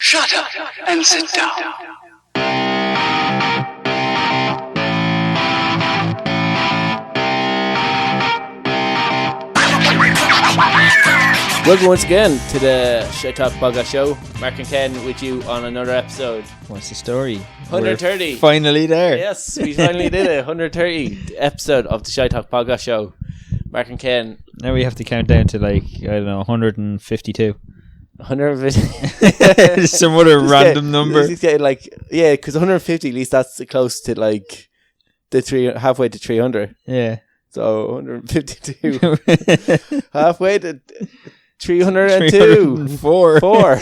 Shut up and sit down. Welcome once again to the Shit Talk Podcast Show. Mark and Ken with you on another episode. What's the story? 130. We're finally there. Yes, we finally did it. 130 episode of the Shit Talk Podcast Show. Mark and Ken. Now we have to count down to 152. 150. Some other random number. He's getting because 150, at least that's close to halfway to 300. Yeah. So 152. Halfway to 302. 304.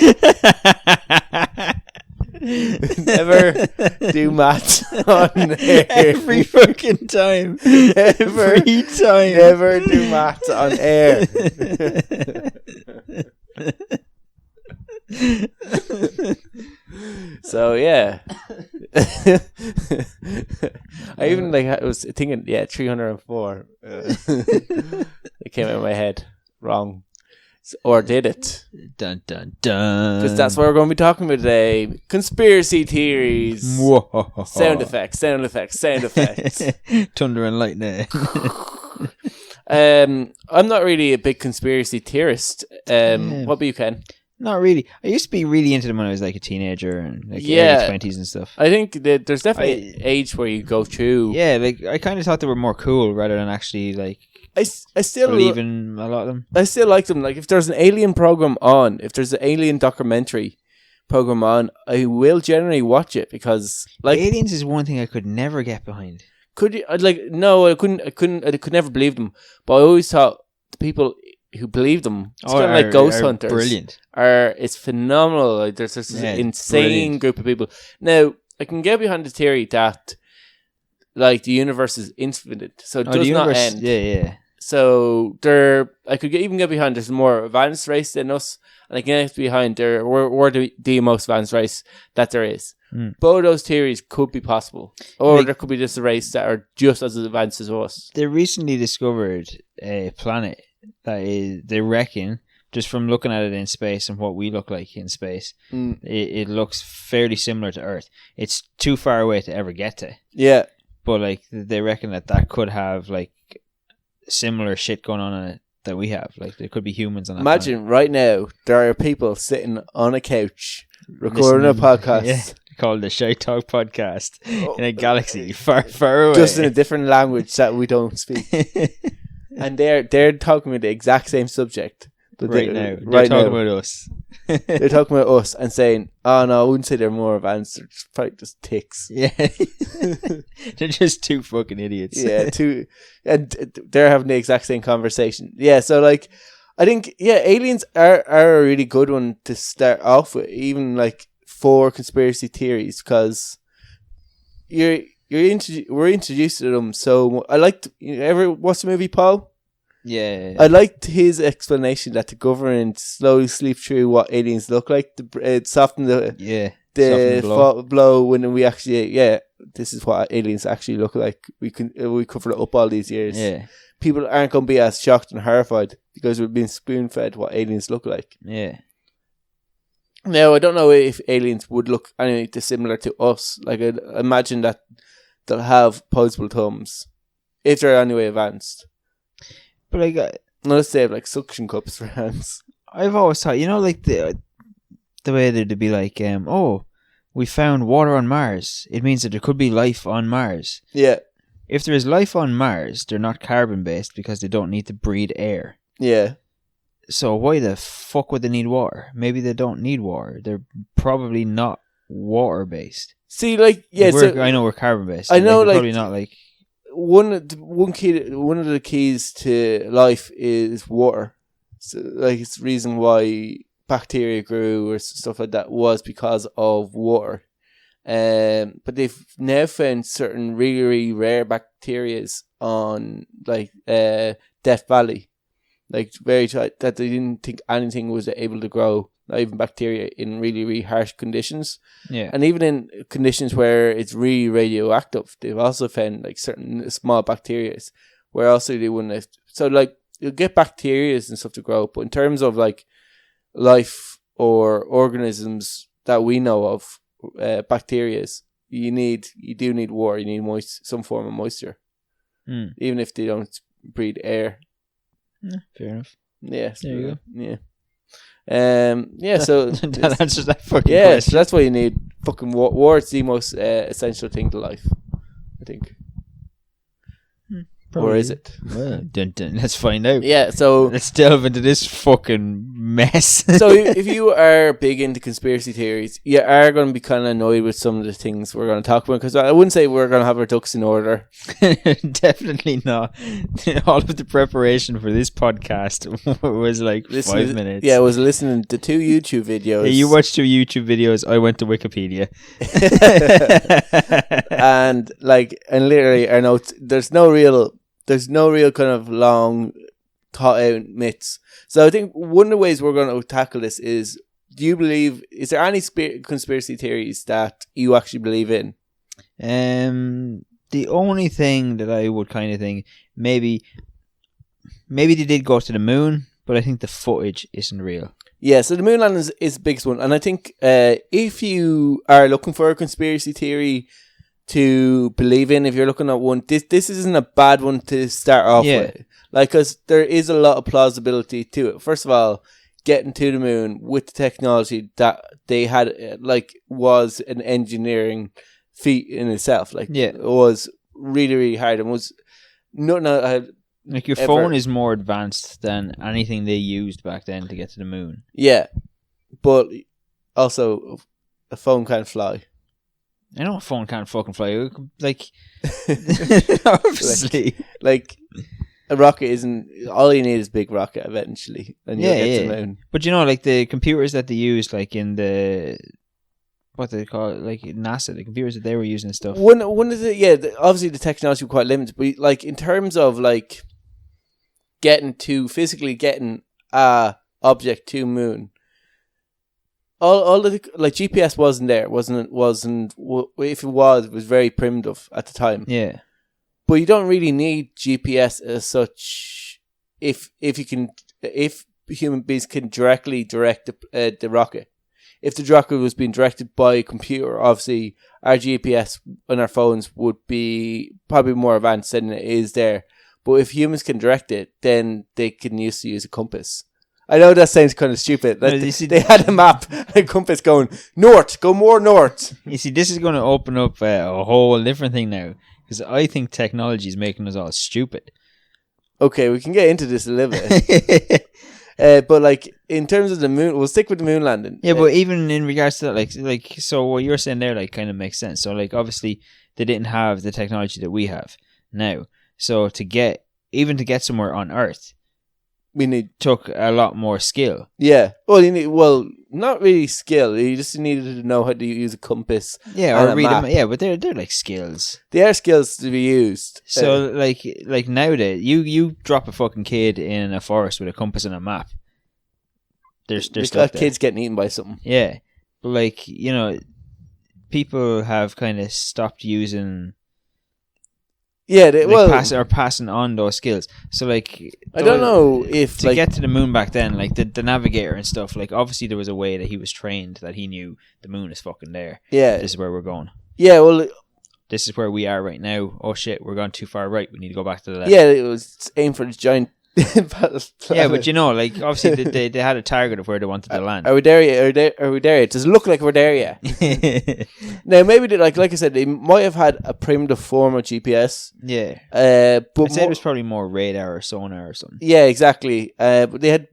Never do maths on air. Every fucking time. Every time. Never do maths on air. So yeah. I even I was thinking 304. It came out of my head wrong. Or did it? Dun dun dun. Because that's what we're going to be talking about today. Conspiracy theories. Whoa. Sound effects. Thunder and lightning. I'm not really a big conspiracy theorist. What about you, Ken? Not really. I used to be really into them when I was a teenager and early 20s and stuff. I think that there's definitely an age where you go through. Yeah, I kind of thought they were more cool rather than actually I still believe in a lot of them. I still like them. If there's an alien program on, if there's an alien documentary program on, I will generally watch it because aliens is one thing I could never get behind. Could you? No, I couldn't. I could never believe them. But I always thought the people who believe them, it's kind of like ghost hunters. Brilliant. It's phenomenal. There's this insane group of people. Now, I can get behind the theory that the universe is infinite, so it does not end. Yeah. So I could even get behind there's a more advanced race than us, and I can get behind we're the most advanced race that there is. Both of those theories could be possible, or there could be just a race that are just as advanced as us. They recently discovered a planet that is, they reckon, just from looking at it in space and what we look like in space, it looks fairly similar to Earth. It's too far away to ever get to. Yeah, but they reckon that could have similar shit going on in it that we have. There could be humans on that Imagine planet. Right now there are people sitting on a couch recording a podcast called the Shite Talk Podcast in a galaxy far, far away. Just in a different language that we don't speak. And they're talking about the exact same subject. But they're talking about us. They're talking about us and saying, oh no, I wouldn't say they're more advanced. They're probably just ticks. Yeah. They're just two fucking idiots. Yeah, and they're having the exact same conversation. Yeah, so I think, aliens are a really good one to start off with, even for conspiracy theories, because we're introduced to them. So I liked, ever watch the movie Paul? Yeah. I liked his explanation that the government slowly sleep through what aliens look like. Soften the blow when we actually, this is what aliens actually look like. We covered it up all these years. Yeah. People aren't going to be as shocked and horrified because we've been spoon fed what aliens look like. Yeah. Now, I don't know if aliens would look anything dissimilar to us. I'd imagine that they'll have opposable thumbs if they're anyway advanced. But let's say have suction cups for hands. I've always thought, the way that they'd be we found water on Mars. It means that there could be life on Mars. Yeah. If there is life on Mars, they're not carbon based because they don't need to breathe air. Yeah. So why the fuck would they need water? Maybe they don't need water. They're probably not water based. See, I know we're carbon based. I know, probably not one of the keys to life is water. So, it's the reason why bacteria grew or stuff like that was because of water. But they've now found certain really, really rare bacterias on Death Valley, very tight, that they didn't think anything was able to grow, not even bacteria, in really, really harsh conditions. Yeah. And even in conditions where it's really radioactive, they've also found certain small bacteria where also they wouldn't have. So you'll get bacteria and stuff to grow, but in terms of life or organisms that we know of, bacteria, you do need water. You need some form of moisture, even if they don't breathe air. Fair enough. Yeah, There you go. Yeah. So that answers that fucking yeah. question. So that's why you need fucking water. Water's the most essential thing to life, I think. Probably. Or is it? Well, let's find out. Yeah, so let's delve into this fucking mess. So if you are big into conspiracy theories, you are going to be kind of annoyed with some of the things we're going to talk about, because I wouldn't say we're going to have our ducks in order. Definitely not. All of the preparation for this podcast was like 5 minutes. Yeah, I was listening to 2 YouTube videos. Yeah, you watched 2 YouTube videos. I went to Wikipedia. and literally our notes, there's no real kind of long thought out myths. So I think one of the ways we're going to tackle this is, is there any conspiracy theories that you actually believe in? The only thing that I would kind of think, maybe they did go to the moon, but I think the footage isn't real. Yeah, so the moon landing is the biggest one. And I think if you are looking for a conspiracy theory to believe in, if you're looking at one, this isn't a bad one to start off with. Because there is a lot of plausibility to it. First of all, getting to the moon with the technology that they had, was an engineering feat in itself. It was really, really hard, and was nothing I had. Your phone is more advanced than anything they used back then to get to the moon. Yeah, but also a phone can't fly. I know a phone can't fucking fly. Obviously. A rocket isn't... All you need is a big rocket eventually, and you'll get to the moon. But the computers that they used, in the... What do they call it? NASA, the computers that they were using and stuff. One of the... obviously the technology was quite limited, but in terms of physically getting a object to moon, all of the GPS wasn't there, wasn't if it was very primitive at the time. Yeah, but you don't really need GPS as such if human beings can directly direct the rocket. If the rocket was being directed by a computer, obviously our GPS on our phones would be probably more advanced than it is there. But if humans can direct it, then they can use a compass. I know that sounds kind of stupid. They had a map, a compass going north, go more north. You see, this is going to open up a whole different thing now, because I think technology is making us all stupid. Okay, we can get into this a little bit. But in terms of the moon, we'll stick with the moon landing. Yeah, but even in regards to that, so what you're saying there, kind of makes sense. So, obviously, they didn't have the technology that we have now. So to get somewhere on Earth, took a lot more skill. Yeah. Well, not really skill. You just needed to know how to use a compass. Yeah, or read them. Yeah, but they're skills. They are skills to be used. So nowadays, you drop a fucking kid in a forest with a compass and a map. There's stuff there. Kids getting eaten by something. Yeah, but people have kind of stopped using. Yeah, passing on those skills. So I don't know if to get to the moon back then, the navigator and stuff. Obviously there was a way that he was trained, that he knew the moon is fucking there. Yeah, this is where we're going. Yeah, well, this is where we are right now. Oh shit, we're going too far right. We need to go back to the left. Yeah, it was aimed for the giant. Yeah, but obviously they had a target of where they wanted to land. Are we there yet? Are we there yet? Does it look like we're there yet? Now, maybe they, like I said, they might have had a primitive form of GPS. Yeah, but I'd say it was probably more radar or sonar or something. Yeah, exactly. But they had,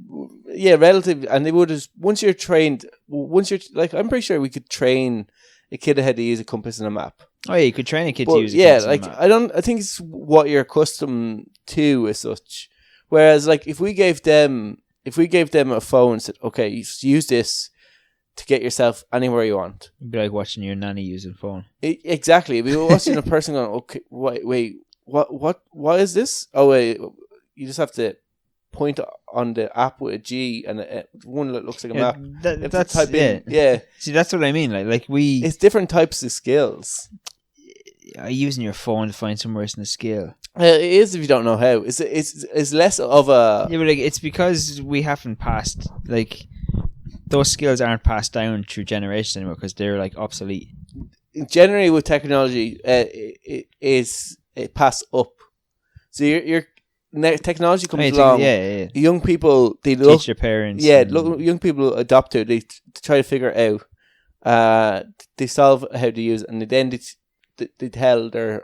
relative, and they would have once you're I'm pretty sure we could train a kid how to use a compass and a map. Oh yeah, you could train a kid to use a compass and a map. I think it's what you're accustomed to as such. Whereas, if we gave them a phone and said, okay, you use this to get yourself anywhere you want. It'd be like watching your nanny using a phone. Exactly. We were watching a person going, okay, wait, what is this? Oh, wait, you just have to point on the app with a G and one that looks like a map. That's type in. Yeah. See, that's what I mean. It's different types of skills. Using your phone to find somewhere in the skill. It is if you don't know how. It's less of a... Yeah, but it's because we haven't passed... those skills aren't passed down through generations anymore because they're like obsolete. Generally, with technology, it pass up. So your technology comes along. Yeah. Young people, they teach their parents. Yeah, young people adopt to it. They try to figure it out. They solve how to use it, and then they tell their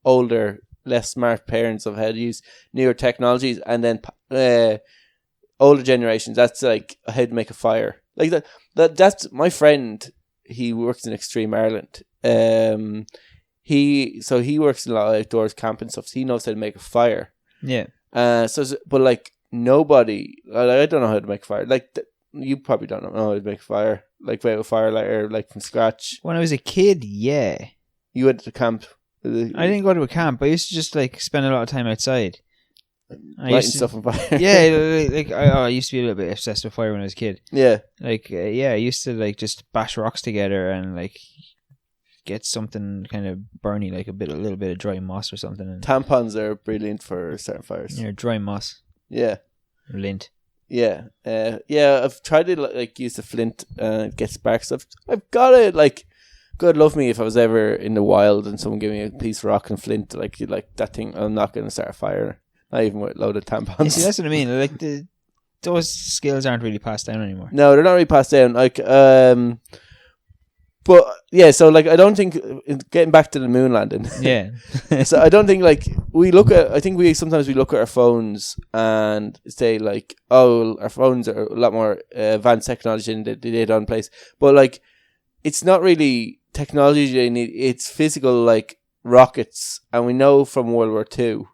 older, less smart parents of how to use newer technologies, and then older generations. That's like how to make a fire. Like that's my friend. He works in Extreme Ireland. He works in a lot of outdoors camping stuff. So he knows how to make a fire. Yeah. But like nobody, I don't know how to make a fire. Like you probably don't know how to make a fire. Like without a firelighter, like from scratch. When I was a kid, yeah. You went to camp. I didn't go to a camp. I used to just like spend a lot of time outside. Lighting stuff on fire. Yeah, like I used to be a little bit obsessed with fire when I was a kid. Yeah. Like I used to like just bash rocks together and like get something kind of burny, like a little bit of dry moss or something. And tampons are brilliant for starting fires. Yeah, dry moss. Yeah. Lint. Yeah. I've tried to like use the flint and get sparks. I've got it. Like, God love me if I was ever in the wild and someone gave me a piece of rock and flint, like that thing. I'm not going to start a fire. Not even with a load of tampons. You see, that's what I mean. Like those skills aren't really passed down anymore. No, they're not really passed down. Like, but yeah, so like I don't think getting back to the moon landing. Yeah. So I don't think like I think we sometimes look at our phones and say like, oh, our phones are a lot more advanced technology than they did on place. But like, it's not really technology they need. It's physical, like rockets, and we know from World War II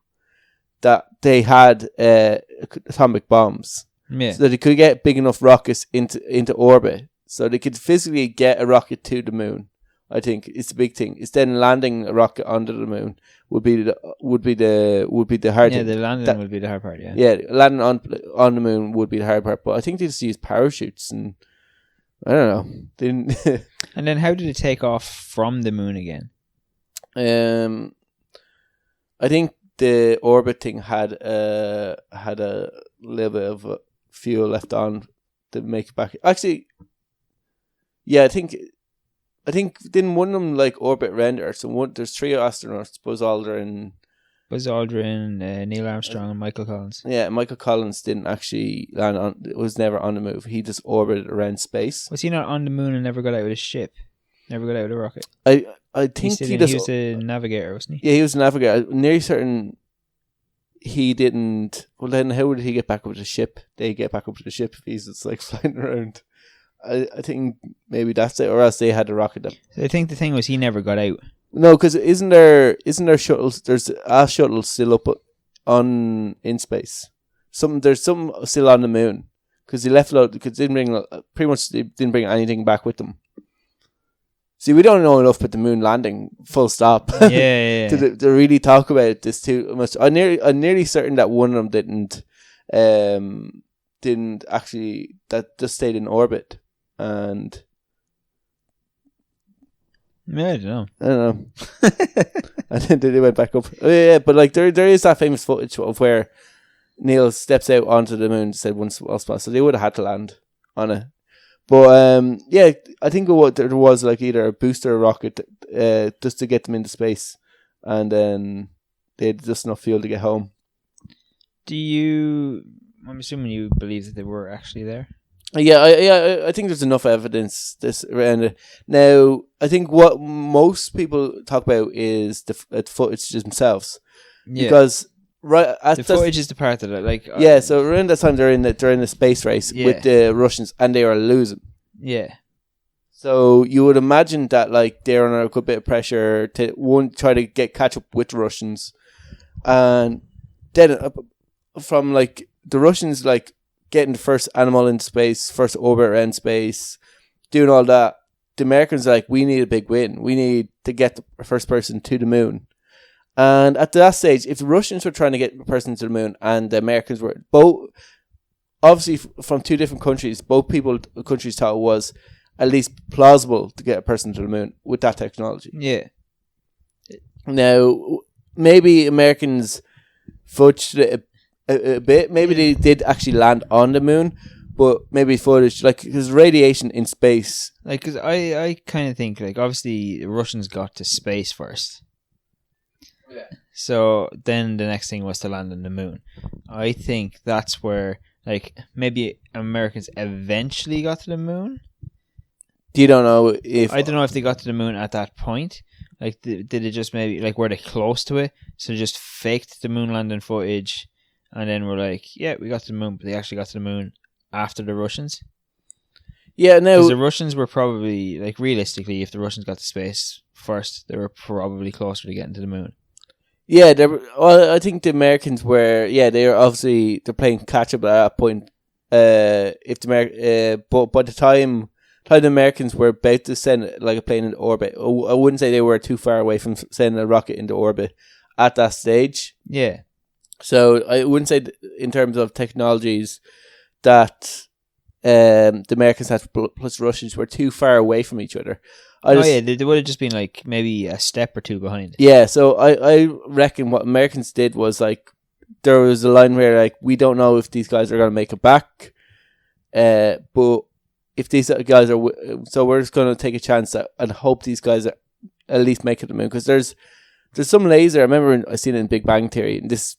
that they had atomic bombs. Yeah. So that they could get big enough rockets into orbit. So they could physically get a rocket to the moon. I think it's a big thing. It's then landing a rocket under the moon would be the hard thing. Yeah, the landing would be the hard part. Yeah. Yeah, landing on the moon would be the hard part. But I think they just use parachutes and I don't know. And then how did it take off from the moon again? I think the orbit thing had a little bit of fuel left on to make it back. Actually. Yeah, I think didn't one of them like orbit around Earth? So there's 3 astronauts: Buzz Aldrin, Neil Armstrong, and Michael Collins. Yeah, Michael Collins didn't actually land on. Was never on the move. He just orbited around space. Was he not on the moon and never got out with a ship? Never got out with a rocket. I think he was a navigator, wasn't he? Yeah, he was a navigator. I'm nearly certain he didn't. Well, then how would he get back up to the ship? They get back up to the ship if he's just like flying around. I think maybe that's it, or else they had a rocket them. I think the thing was he never got out. No, because isn't there shuttles? There's a shuttle still up in space. There's some still on the moon because they left out because they didn't bring anything back with them. See, we don't know enough about the moon landing. Full stop. Yeah. to really talk about this too much. I'm nearly certain that one of them didn't actually. That just stayed in orbit. And yeah, I don't know. And then they went back up. Oh, yeah, but like there is that famous footage of where Neil steps out onto the moon. Said one small spot, so they would have had to land on it. But yeah, I think there was like either a booster rocket just to get them into space, and then they had just enough fuel to get home. I'm assuming you believe that they were actually there. Yeah, I think there's enough evidence this around it. Now, I think what most people talk about is the footage themselves, because the footage is the part that I like. So around that time they're in the space race with the Russians, and they are losing. Yeah. So you would imagine that like they're under a good bit of pressure to try to catch up with the Russians, and then from like the Russians like getting the first animal into space, first orbit around space, doing all that. The Americans are like, we need a big win. We need to get the first person to the moon. And at that stage, if the Russians were trying to get a person to the moon and the Americans were both, obviously from 2 different countries, both countries thought it was at least plausible to get a person to the moon with that technology. Yeah. Now, maybe Americans fudged it a bit. Maybe they did actually land on the moon, but maybe footage, like, because radiation in space. Like, cause I kind of think, like, obviously the Russians got to space first. Yeah. So then the next thing was to land on the moon. I think that's where, like, maybe Americans eventually got to the moon. You don't know if... I don't know if they got to the moon at that point. Like, did it just maybe, like, were they close to it? So just faked the moon landing footage, and then we're like, yeah, we got to the moon, but they actually got to the moon after the Russians. Yeah, no. Because the Russians were probably, like, realistically, if the Russians got to space first, they were probably closer to getting to the moon. Yeah, I think the Americans were... Yeah, they're playing catch-up at that point. But by the time the Americans were about to send, like, a plane into orbit, I wouldn't say they were too far away from sending a rocket into orbit at that stage. Yeah. So I wouldn't say in terms of technologies that the Americans had plus Russians were too far away from each other. They would have just been like maybe a step or two behind. Yeah, so I reckon what Americans did was, like, there was a line where, like, we don't know if these guys are going to make it back, but if these guys are, so we're just going to take a chance and hope these guys are at least make it to the moon, because there's some laser. I remember I seen it in Big Bang Theory, and this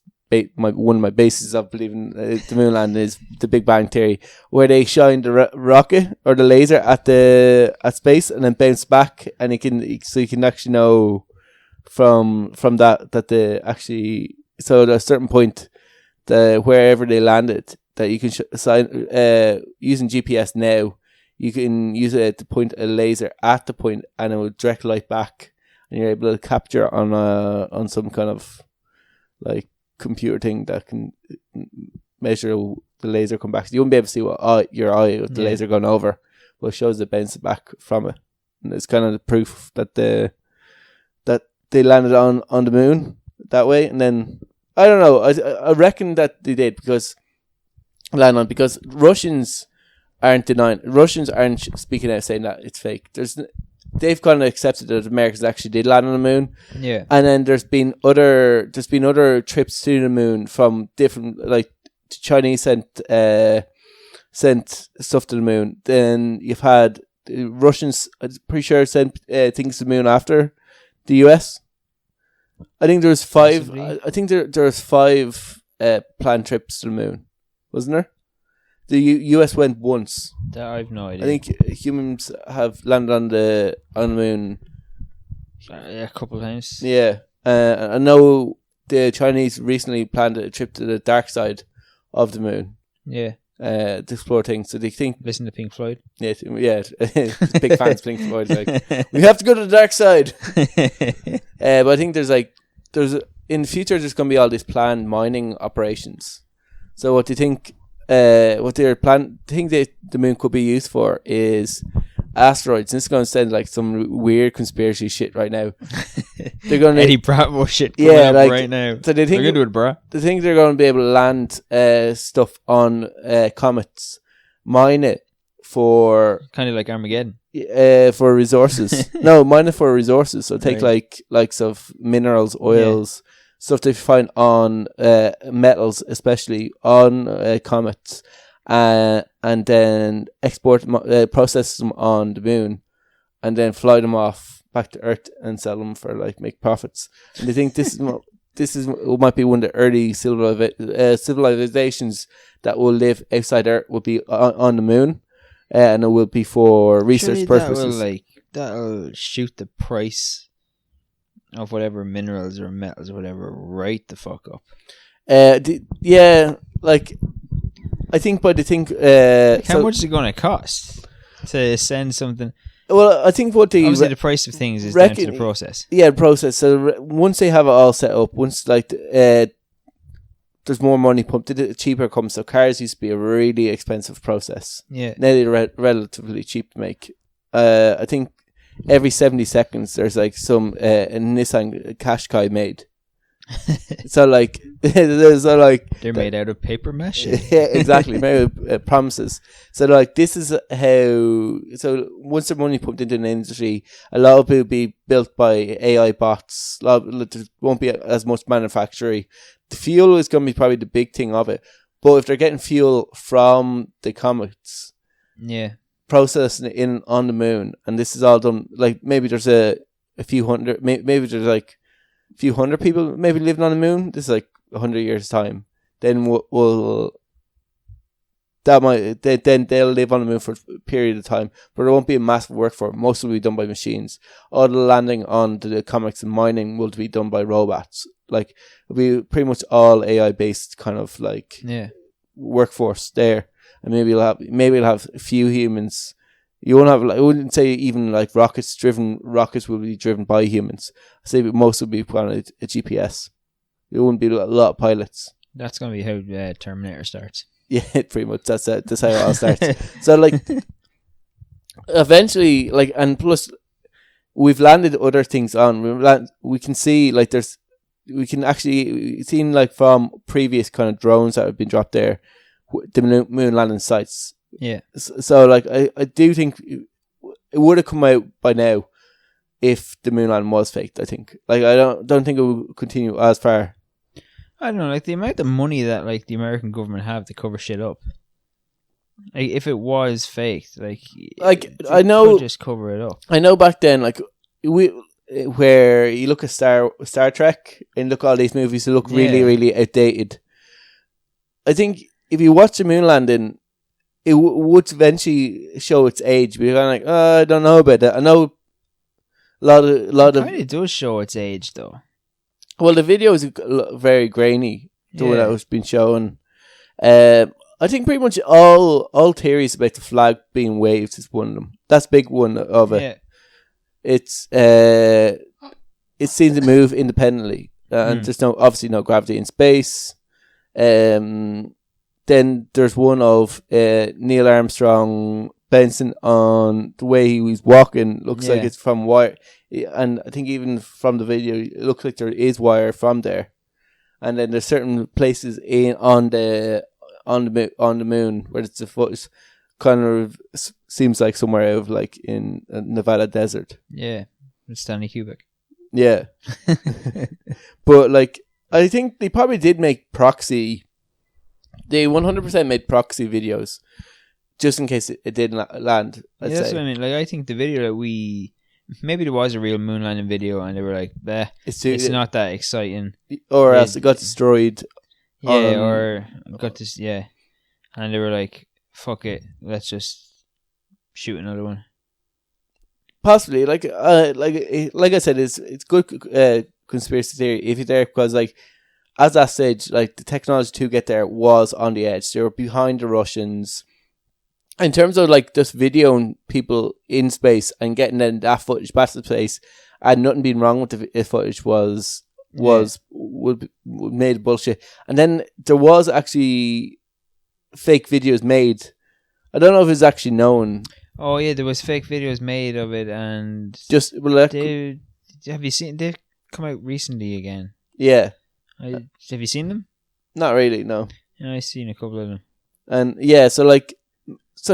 one of my bases of believing the moon landing is the Big Bang Theory, where they shine the rocket or the laser at space and then bounce back, and you can actually know from that the actually, so at a certain point, wherever they landed, that you can using GPS now, you can use it to point a laser at the point, and it will direct light back, and you're able to capture on some kind of, like, computer thing that can measure the laser come back. So you won't be able to see your eye with the laser going over, but it shows it bounce back from it, and it's kind of the proof that they landed on the moon that way. And then I don't know. I reckon that they did because Russians aren't speaking out saying that it's fake. They've kind of accepted that Americans actually did land on the moon. Yeah. And then there's been other trips to the moon from different, like, the Chinese sent stuff to the moon. Then you've had the Russians, I'm pretty sure, sent things to the moon after the US. I think there was 5. Possibly. I think there was 5 planned trips to the moon, wasn't there? The US went once. I have no idea. I think humans have landed on the moon a couple of times. Yeah. I know the Chinese recently planned a trip to the dark side of the moon. Yeah. To explore things. So they think... Listen to Pink Floyd. Yeah. Big fans of Pink Floyd. Like, we have to go to the dark side. But I think in the future there's going to be all these planned mining operations. So what do you think... what they're think the moon could be used for is asteroids. This is going to sound like some weird conspiracy shit right now. They're going to Eddie Bravo shit coming up like, right now. So they think they're going to do it, bro. They think they're going to be able to land stuff on comets, mine it for kind of like Armageddon. For resources. No, mine it for resources. So take likes of minerals, oils. Yeah. Stuff they find on metals, especially on comets, and then process them on the moon, and then fly them off back to Earth and sell them for, like, make profits. And they think this might be one of the early civilizations that will live outside Earth. Will be on the moon, and it will be for research purposes. That'll shoot the price of whatever minerals or metals or whatever right the fuck up. Like, I think, but I think how much is it going to cost to send something? Well, I think what they obviously the price of things is down to the process. Yeah, the process. So once they have it all set up, once, like, there's more money pumped, it cheaper comes. So cars used to be a really expensive process. Yeah, now they're relatively cheap to make. I think every 70 seconds there's, like, some a Nissan Qashqai made. So like they're made out of paper mache. Yeah, exactly. Made of promises. So, like, this is how. So once the money pumped into an industry, a lot of it will be built by AI bots. There won't be as much manufacturing. The fuel is going to be probably the big thing of it, But if they're getting fuel from the comets, Yeah. processing it in on the moon, and this is all done, like maybe there's a few hundred, maybe there's like a few hundred people maybe living on the moon. This is like 100 years time. Then we'll that might then they'll live on the moon for a period of time, but there won't be a massive work for it. Most will be done by machines. All the landing on the comets and mining will be done by robots. Like it'll be pretty much all AI based kind of like workforce there, and maybe you'll have a few humans. You won't have, like, I wouldn't say even like rockets will be driven by humans. I say most will be on a GPS. There wouldn't be a lot of pilots. That's gonna be how Terminator starts. Yeah, pretty much. That's it. That's how it all starts. So, like, eventually, like, and plus, we've landed other things on. We can see, like, we can actually see, like, from previous kind of drones that have been dropped there, the moon landing sites. Yeah. So, like, I do think it would have come out by now if the moon landing was faked. I think, like, I don't think it will continue as far. I don't know, like the amount of money that like the American government have to cover shit up. Like if it was faked, like I know, just cover it up. I know back then, like where you look at Star Trek and look at all these movies, they look really, really outdated. I think if you watch the moon landing, it would eventually show its age. But you're kind of like, I don't know about that. I know a lot of. It does show its age though. Well, the video is very grainy, the one that was being shown. I think pretty much all theories about the flag being waved is one of them. That's a big one of it. Yeah. It seems to move independently, and there's obviously no gravity in space. Then there's one of Neil Armstrong bouncing on the way he was walking. Looks like it's from wire. And I think even from the video, it looks like there is wire from there. And then there's certain places on the moon where it's the foot kind of seems like somewhere out of like in a Nevada desert. Yeah, it's Stanley Kubrick. Yeah, but like I think they probably did make proxy. They 100% made proxy videos just in case it didn't land. That's what I mean. Like I think the video that maybe there was a real moon landing video and they were like, it's not that exciting. Or else it got destroyed. Yeah, or got this, and they were like, fuck it, let's just shoot another one. Possibly, like I said, it's good conspiracy theory if you're there, because like at that stage, like the technology to get there was on the edge. They were behind the Russians. In terms of like just videoing people in space and getting then that footage back to space, and nothing being wrong with the footage would made bullshit. And then there was actually fake videos made. I don't know if it's actually known. Oh yeah, there was fake videos made of it, and just have you seen? They've come out recently again. Yeah. Have you seen them? Not really. No. Yeah, I've seen a couple of them. And yeah, so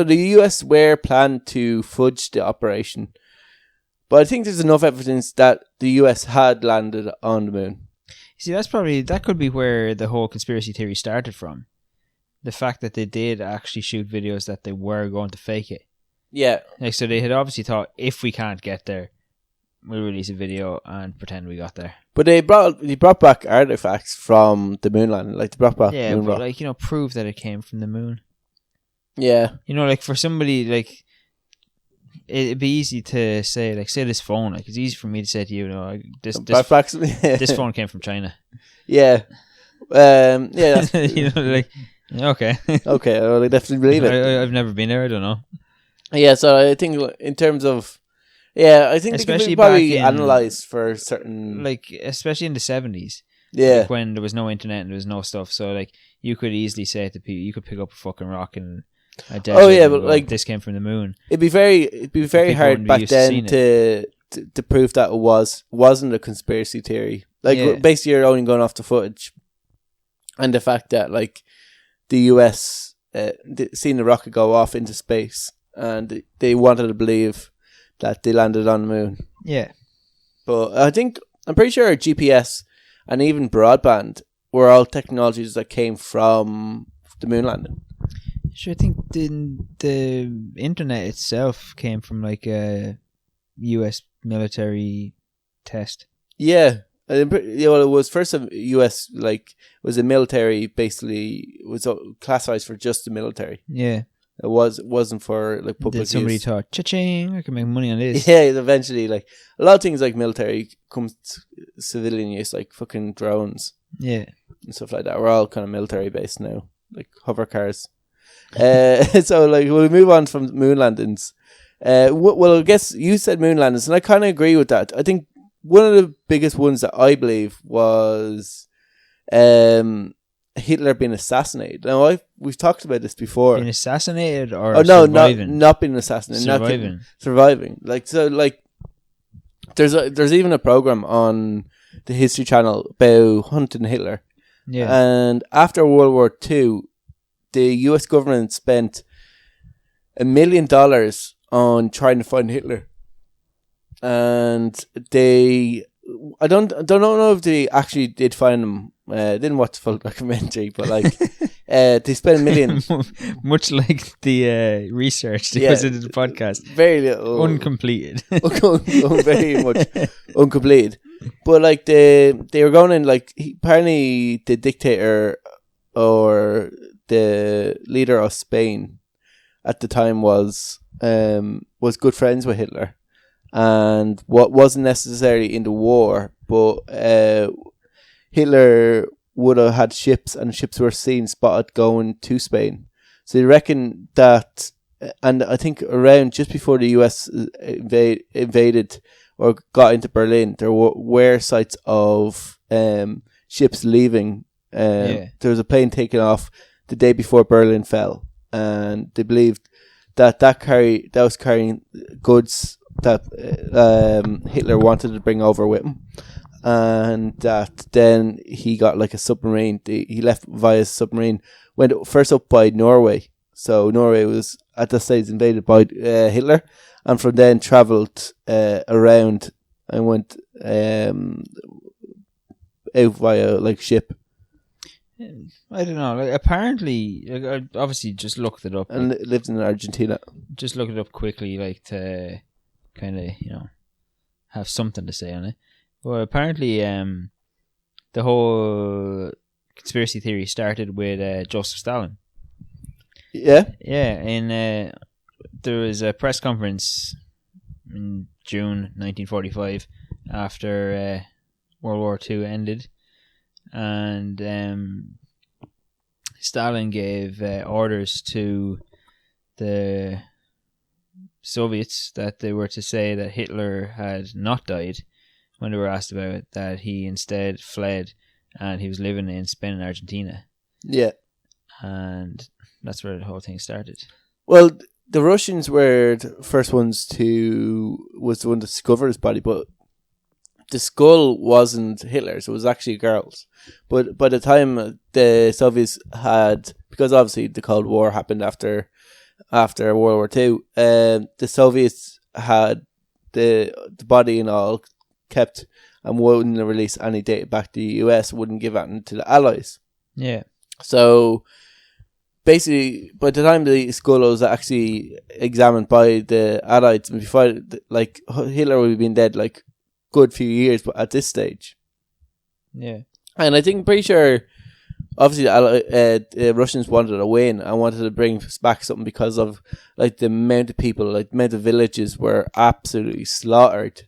the US were planned to fudge the operation, but I think there's enough evidence that the US had landed on the moon. See, that could be where the whole conspiracy theory started from. The fact that they did actually shoot videos that they were going to fake it. Yeah. Like, so they had obviously thought, if we can't get there, we'll release a video and pretend we got there. But they brought back artifacts from the moon landing, like they brought back moon rock. Like, prove that it came from the moon. Yeah. Like for somebody, like, it'd be easy to say, like, say this phone, like, it's easy for me to say to you, this phone came from China. Yeah. Yeah. Like, okay. Okay, well, I definitely believe it. I've never been there, I don't know. Yeah, so I think in terms of, I think especially they could probably analyze for certain, like, especially in the 70s. Yeah. Like when there was no internet and there was no stuff, so like you could easily say to people, you could pick up a fucking rock and but like this came from the moon. It'd be very hard back then to prove that it wasn't a conspiracy theory. Like basically you're only going off the footage and the fact that like the US seen the rocket go off into space and they wanted to believe that they landed on the moon. Yeah. But I'm pretty sure GPS and even broadband were all technologies that came from the moon landing. Sure, I think the internet itself came from like a U.S. military test. Yeah. Well, it was first a US, like, was a military, basically, was classified for just the military. Yeah. It wasn't for, like, public Did somebody use. thought, cha-ching, I can make money on this. Yeah, eventually, like, a lot of things like military comes to civilian use, like fucking drones. Yeah. And stuff like that. We're all kind of military based now, like hover cars. So, like, we'll move on from moon landings. Well, I guess you said moon landings, and I kind of agree with that. I think one of the biggest ones that I believe was Hitler being assassinated. Now, we've talked about this before. Being assassinated or surviving? Not being assassinated. Surviving. Surviving. Like, so, like, there's even a program on the History Channel about hunting Hitler. Yeah. And after World War II, the US government spent $1 million on trying to find Hitler. And I don't know if they actually did find him. I didn't watch the full documentary, but like they spent $1 million. Much like the research that goes into the podcast. Very little. Uncompleted. Very much uncompleted. But like they were going in, like, apparently the dictator or the leader of Spain at the time was good friends with Hitler. And what wasn't necessarily in the war, but Hitler would have had ships, and ships were seen spotted going to Spain. So they reckon that, and I think around just before the US invaded or got into Berlin, there were sights of ships leaving. There was a plane taking off the day before Berlin fell, and they believed that was carrying goods that Hitler wanted to bring over with him, and that then he got like a submarine. He left via submarine, went first up by Norway. So Norway was at that stage invaded by Hitler, and from then travelled around and went out via like ship. I don't know. Like, apparently, like, I obviously just looked it up and lived in Argentina. Just looked it up quickly, like, to kind of, have something to say on it. Well, apparently, the whole conspiracy theory started with Joseph Stalin. Yeah? Yeah, there was a press conference in June 1945 after World War II ended, and Stalin gave orders to the Soviets that they were to say that Hitler had not died when they were asked about it, that he instead fled and he was living in Spain and Argentina. Yeah. And that's where the whole thing started. Well, the Russians were the first ones was the one to discover his body, but the skull wasn't Hitler's, it was actually a girl's. But by the time the Soviets had, because obviously the Cold War happened after World War II, the Soviets had the body and all kept and wouldn't release any data back to the US, wouldn't give it to the Allies. Yeah. So basically, by the time the skull was actually examined by the Allies, before, like, Hitler would have been dead like good few years, but at this stage. Yeah. And I think, pretty sure, obviously the Russians wanted a win and wanted to bring back something because of like the amount of people, like the amount of villages were absolutely slaughtered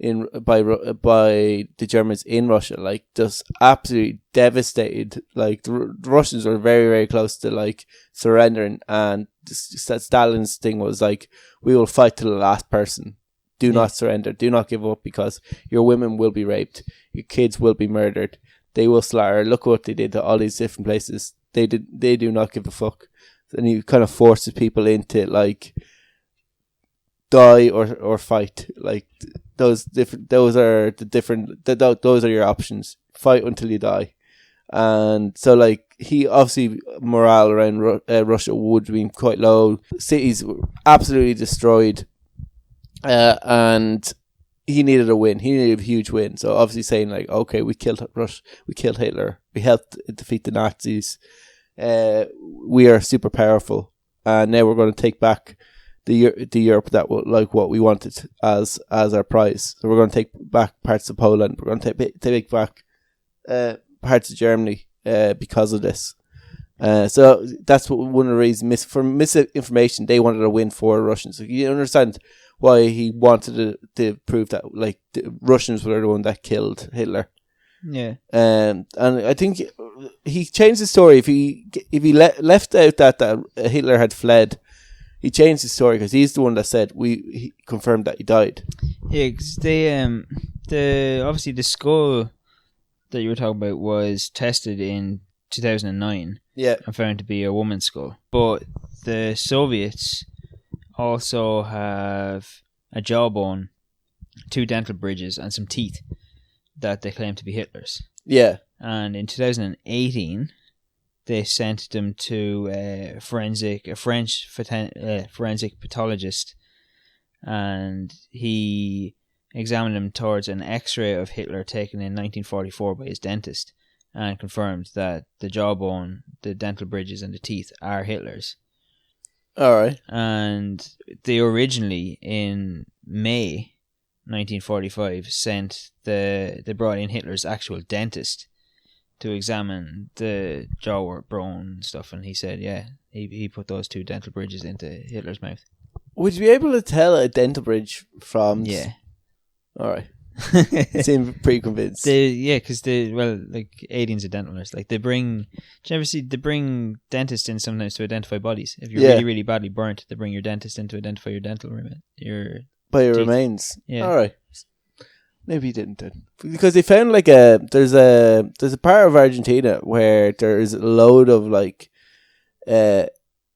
by the Germans in Russia, like just absolutely devastated. Like the Russians were very, very close to like surrendering, and Stalin's thing was like, we will fight to the last person. Do not surrender. Do not give up, because your women will be raped. Your kids will be murdered. They will slaughter. Look what they did to all these different places. They do not give a fuck. And he kind of forces people into like die or fight. Like those are your options. Fight until you die. And so, like, he obviously, morale around Russia would have been quite low. Cities were absolutely destroyed. And he needed a win. He needed a huge win. So obviously saying like, okay, we killed Hitler. We helped defeat the Nazis. we are super powerful, and now we're going to take back the Europe that like what we wanted as our prize. So we're going to take back parts of Poland. We're going to take back parts of Germany because of this. So that's what one of the reasons for misinformation. They wanted a win for Russians. So you understand why he wanted to prove that like the Russians were the one that killed Hitler. Yeah. And I think he changed the story. If he left out that Hitler had fled, he changed the story because he's the one that said he confirmed that he died. Yeah, because obviously the skull that you were talking about was tested in 2009. Yeah, and found to be a woman's skull. But the Soviets also have a jawbone, 2 dental bridges, and some teeth that they claim to be Hitler's. Yeah. And in 2018, they sent them to a French forensic pathologist, and he examined them towards an X-ray of Hitler taken in 1944 by his dentist, and confirmed that the jawbone, the dental bridges, and the teeth are Hitler's. All right. And they originally, in May 1945, they brought in Hitler's actual dentist to examine the jawbone stuff, and he said, yeah, he put those 2 dental bridges into Hitler's mouth. Would you be able to tell a dental bridge from? Yeah. All right. You seem pretty convinced. Because aliens are dental nurse. Like they bring dentists in sometimes to identify bodies. If you're really, really badly burnt, they bring your dentist in to identify your dental your remains. Yeah. All right. Maybe he didn't then, because they found like there's a part of Argentina where there's a load of like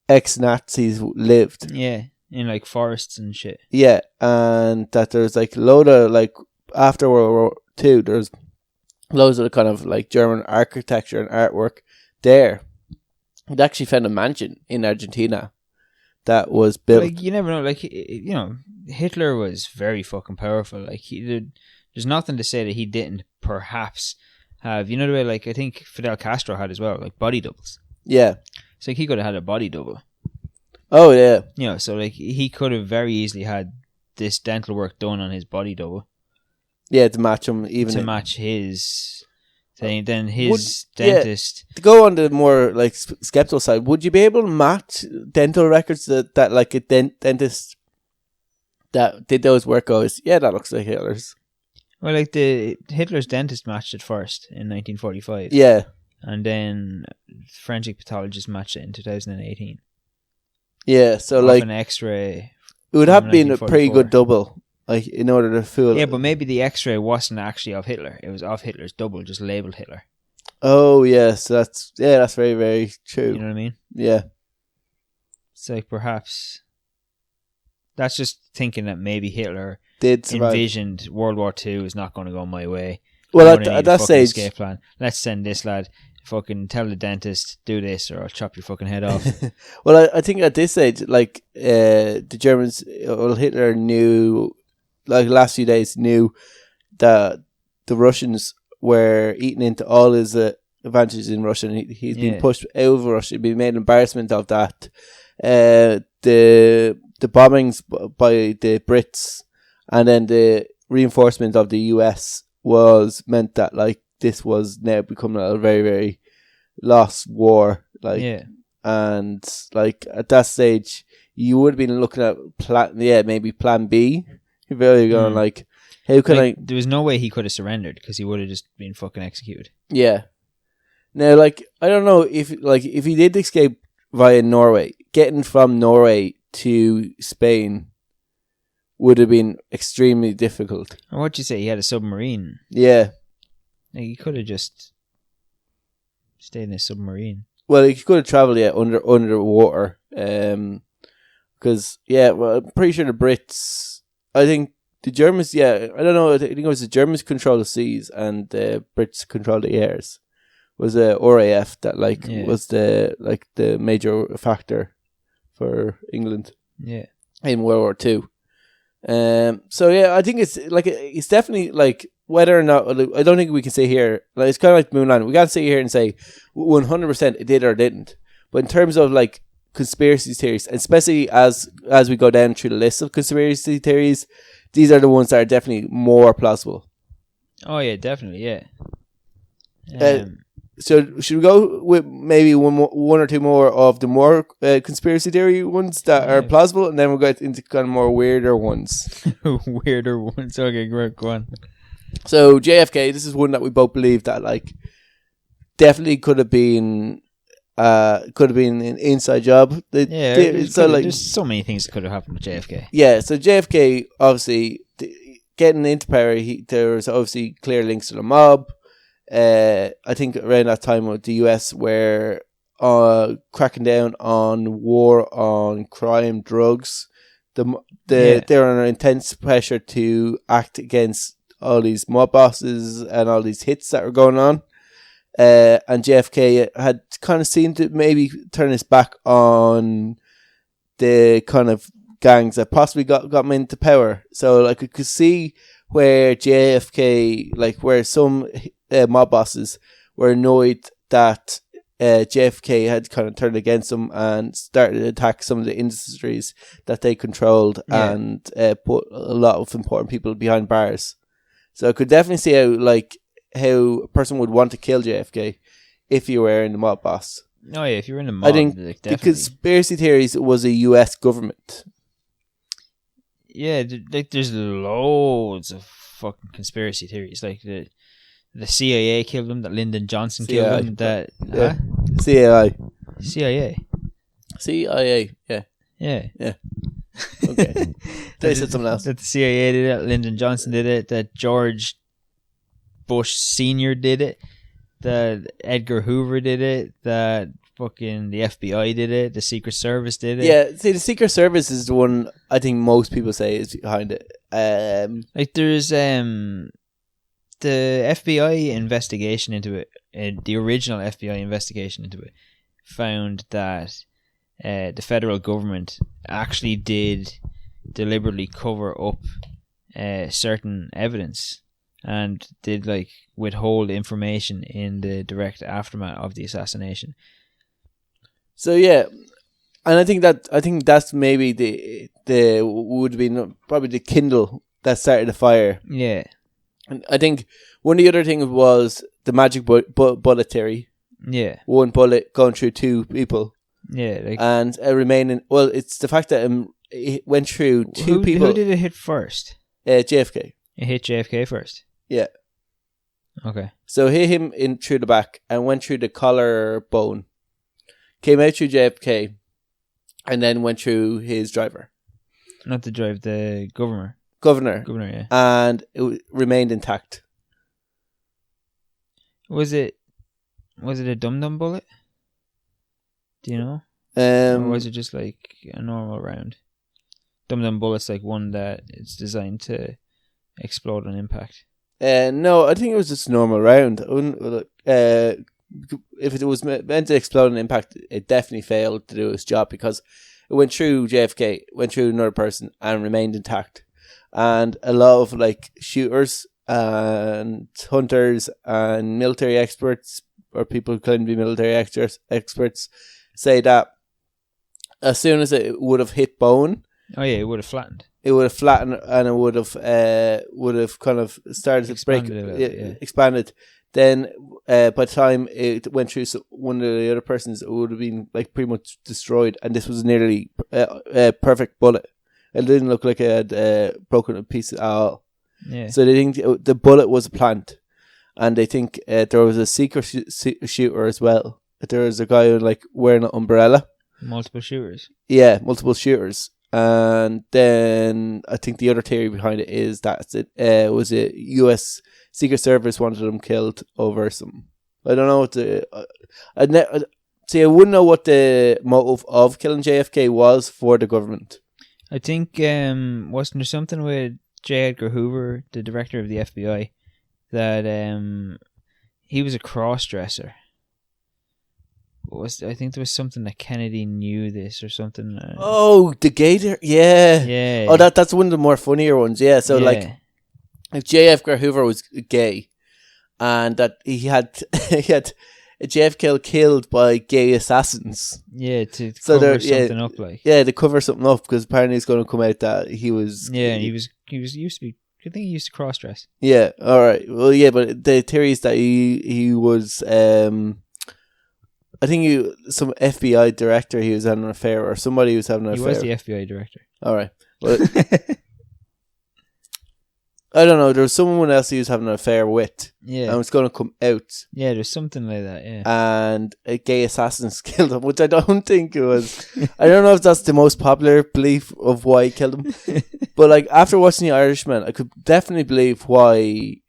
ex-Nazis lived. Yeah, in like forests and shit. Yeah, and that there's like a load of like after World War II, there's loads of the kind of like German architecture and artwork there. They actually found a mansion in Argentina that was built. Like you never know. Like Hitler was very fucking powerful. Like there's nothing to say that he didn't perhaps have. You know the way like I think Fidel Castro had as well, like body doubles. Yeah. It's like he could have had a body double. Oh yeah. So like he could have very easily had this dental work done on his body double. Yeah, to match him match his thing. Then his dentist. To go on the more like skeptical side, would you be able to match dental records that like a dentist that did those work goes, yeah, that looks like Hitler's? Well, like the Hitler's dentist matched it first in 1945. Yeah. And then forensic pathologist matched it in 2018. Yeah, so off like an X-ray. It would have been a pretty good double, like in order to fool. Yeah, but maybe the X-ray wasn't actually of Hitler; it was of Hitler's double, just labeled Hitler. Oh yes, that's very, very true. You know what I mean? Yeah. It's like perhaps that's just thinking that maybe Hitler did survive. Envisioned World War II is not going to go my way. Well, at that stage, escape plan. Let's send this lad. Fucking tell the dentist, do this or I'll chop your fucking head off. Well, I think at this stage, like the Germans, Hitler knew, like last few days, knew that the Russians were eating into all his advantages in Russia, and he's been pushed out of Russia. He's been made an embarrassment of that. The bombings by the Brits and then the reinforcement of the US meant that like this was now becoming a very, very lost war. Like, and like at that stage, you would have been looking at maybe Plan B. You're very going like, how can I? There was no way he could have surrendered because he would have just been fucking executed. Yeah. Now, like, I don't know if he did escape via Norway, getting from Norway to Spain would have been extremely difficult. And what'd you say? He had a submarine. Yeah. Like, he could have just stayed in a submarine. Well, he could have travelled underwater. Because I'm pretty sure the Brits. I think the Germans. Yeah, I don't know. I think it was the Germans control the seas and the Brits control the airs. Was the RAF that was the major factor for England. Yeah. In World War II. So yeah, I think it's definitely like whether or not, I don't think we can say here, like, it's kind of like moon landing. We can't sit here and say 100% it did or didn't. But in terms of like conspiracy theories, especially as we go down through the list of conspiracy theories, these are the ones that are definitely more plausible. Oh yeah, definitely, yeah. So should we go with maybe one or two more of the more conspiracy theory ones that are plausible, and then we'll get into kind of more weirder ones. Weirder ones. Okay, great. Go on. So JFK, this is one that we both believe that like definitely could have been an inside job. There's so many things that could have happened with JFK. Yeah, so JFK obviously getting into power, there was obviously clear links to the mob. I think around that time the US were cracking down on war on crime, drugs. They were under intense pressure to act against all these mob bosses and all these hits that were going on. And JFK had kind of seemed to maybe turn his back on the kind of gangs that possibly got him into power. So like you could see where JFK, like where some mob bosses were annoyed that JFK had kind of turned against them and started to attack some of the industries that they controlled and put a lot of important people behind bars. So I could definitely see how a person would want to kill JFK if you were in the mob boss. Oh yeah, if you were in the mob, I think the conspiracy theories was a US government. Yeah, there's loads of fucking conspiracy theories. Like the CIA killed him, that Lyndon Johnson killed him, that CIA. Yeah. Okay. They said something else. That the CIA did it, Lyndon Johnson did it, that George Bush Sr. did it, that Edgar Hoover did it, that fucking the FBI did it, the Secret Service did it. Yeah, see, the Secret Service is the one I think most people say is behind it. Like there's the FBI investigation into it, the original FBI investigation into it, found that the federal government actually did deliberately cover up certain evidence and did like withhold information in the direct aftermath of the assassination. So yeah, and I think that's maybe the would be probably the kindle that started the fire. Yeah, and I think one of the other things was the magic bullet theory. Yeah, one bullet going through two people. Yeah, like, and remaining. Well, it's the fact that it went through two people. Who did it hit first? JFK. It hit JFK first. Yeah. Okay. So it hit him in through the back and went through the collarbone, came out through JFK, and then went through his driver. Not the driver, the governor. Governor, yeah. And it remained intact. Was it a dum-dum bullet? Do you know? Or was it just like a normal round? Dum-dum bullet's like one that it's designed to explode on impact. No, I think it was just a normal round. If it was meant to explode on impact, it definitely failed to do its job because it went through JFK, went through another person, and remained intact. And a lot of like shooters and hunters and military experts, or people who claim to be military experts, say that as soon as it would have hit bone, it would have flattened. It would have flattened, and it would have kind of started to break, expanded. Then, by the time it went through one of the other persons, it would have been like pretty much destroyed. And this was nearly a perfect bullet. It didn't look like it had broken a piece at all. Yeah. So they think the bullet was a plant, and they think there was a secret shooter as well. There was a guy like wearing an umbrella. Multiple shooters. Yeah, multiple shooters. And then I think the other theory behind it is that it was a US Secret Service wanted them killed over some. I don't know what I wouldn't know what the motive of killing JFK was for the government. I think wasn't there something with J. Edgar Hoover, the director of the FBI, that he was a cross-dresser. I think there was something that Kennedy knew this or something. The gator, yeah. Oh, that's one of the more funnier ones, yeah. So like, J. Edgar Hoover was gay, and that he had JFK killed by gay assassins. Yeah, to cover something up, like. Yeah, to cover something up, because apparently it's going to come out that he was. Yeah, and he was used to be. I think he used to cross dress. Yeah. All right. Well, yeah, but the theory is that he was. I think some FBI director he was having an affair, or somebody was having an affair. He was the FBI director. All right. Well, I don't know. There was someone else he was having an affair with. Yeah. And it's going to come out. Yeah, there's something like that, yeah. And a gay assassins killed him, which I don't think it was. I don't know if that's the most popular belief of why he killed him. But like after watching The Irishman, I could definitely believe why.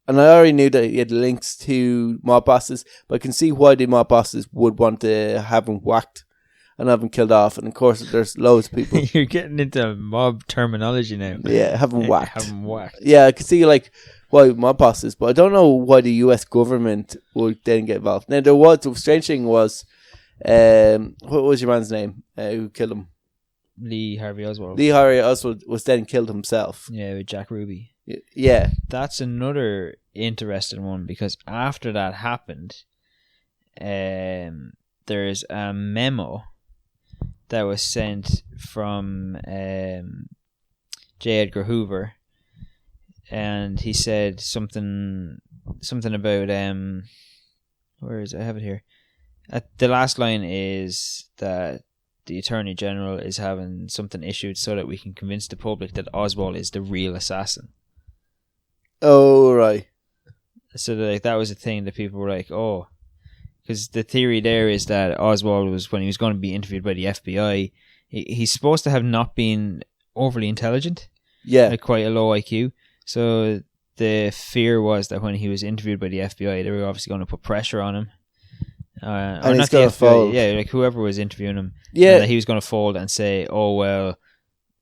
And I already knew that he had links to mob bosses, but I can see why the mob bosses would want to have him whacked and have him killed off. And of course, there's loads of people. You're getting into mob terminology now. Yeah, have him whacked. Have him whacked. Yeah, I can see like why mob bosses, but I don't know why the US government would then get involved. Now, the strange thing was, what was your man's name who killed him? Lee Harvey Oswald. Lee Harvey Oswald was then killed himself. Yeah, with Jack Ruby. Yeah. That's another interesting one, because after that happened, there's a memo that was sent from J. Edgar Hoover, and he said something about where is it? I have it here. The last line is that the Attorney General is having something issued so that we can convince the public that Oswald is the real assassin. Oh, right. So that was a thing that people were like, oh, because the theory there is that Oswald was, when he was going to be interviewed by the FBI, he's supposed to have not been overly intelligent. Yeah. Like quite a low IQ. So the fear was that when he was interviewed by the FBI, they were obviously going to put pressure on him. And he's going to fold. Yeah, like whoever was interviewing him. Yeah. That he was going to fold and say, oh, well,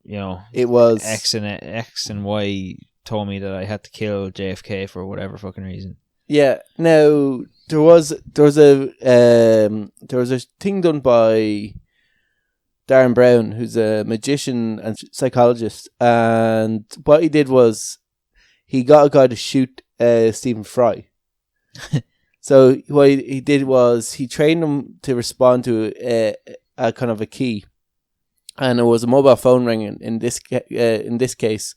it was X and Y told me that I had to kill JFK for whatever fucking reason. Yeah. Now there was a thing done by Darren Brown, who's a magician and psychologist, and what he did was he got a guy to shoot Stephen Fry. So what he did was he trained him to respond to a kind of a key, and it was a mobile phone ringing in this case.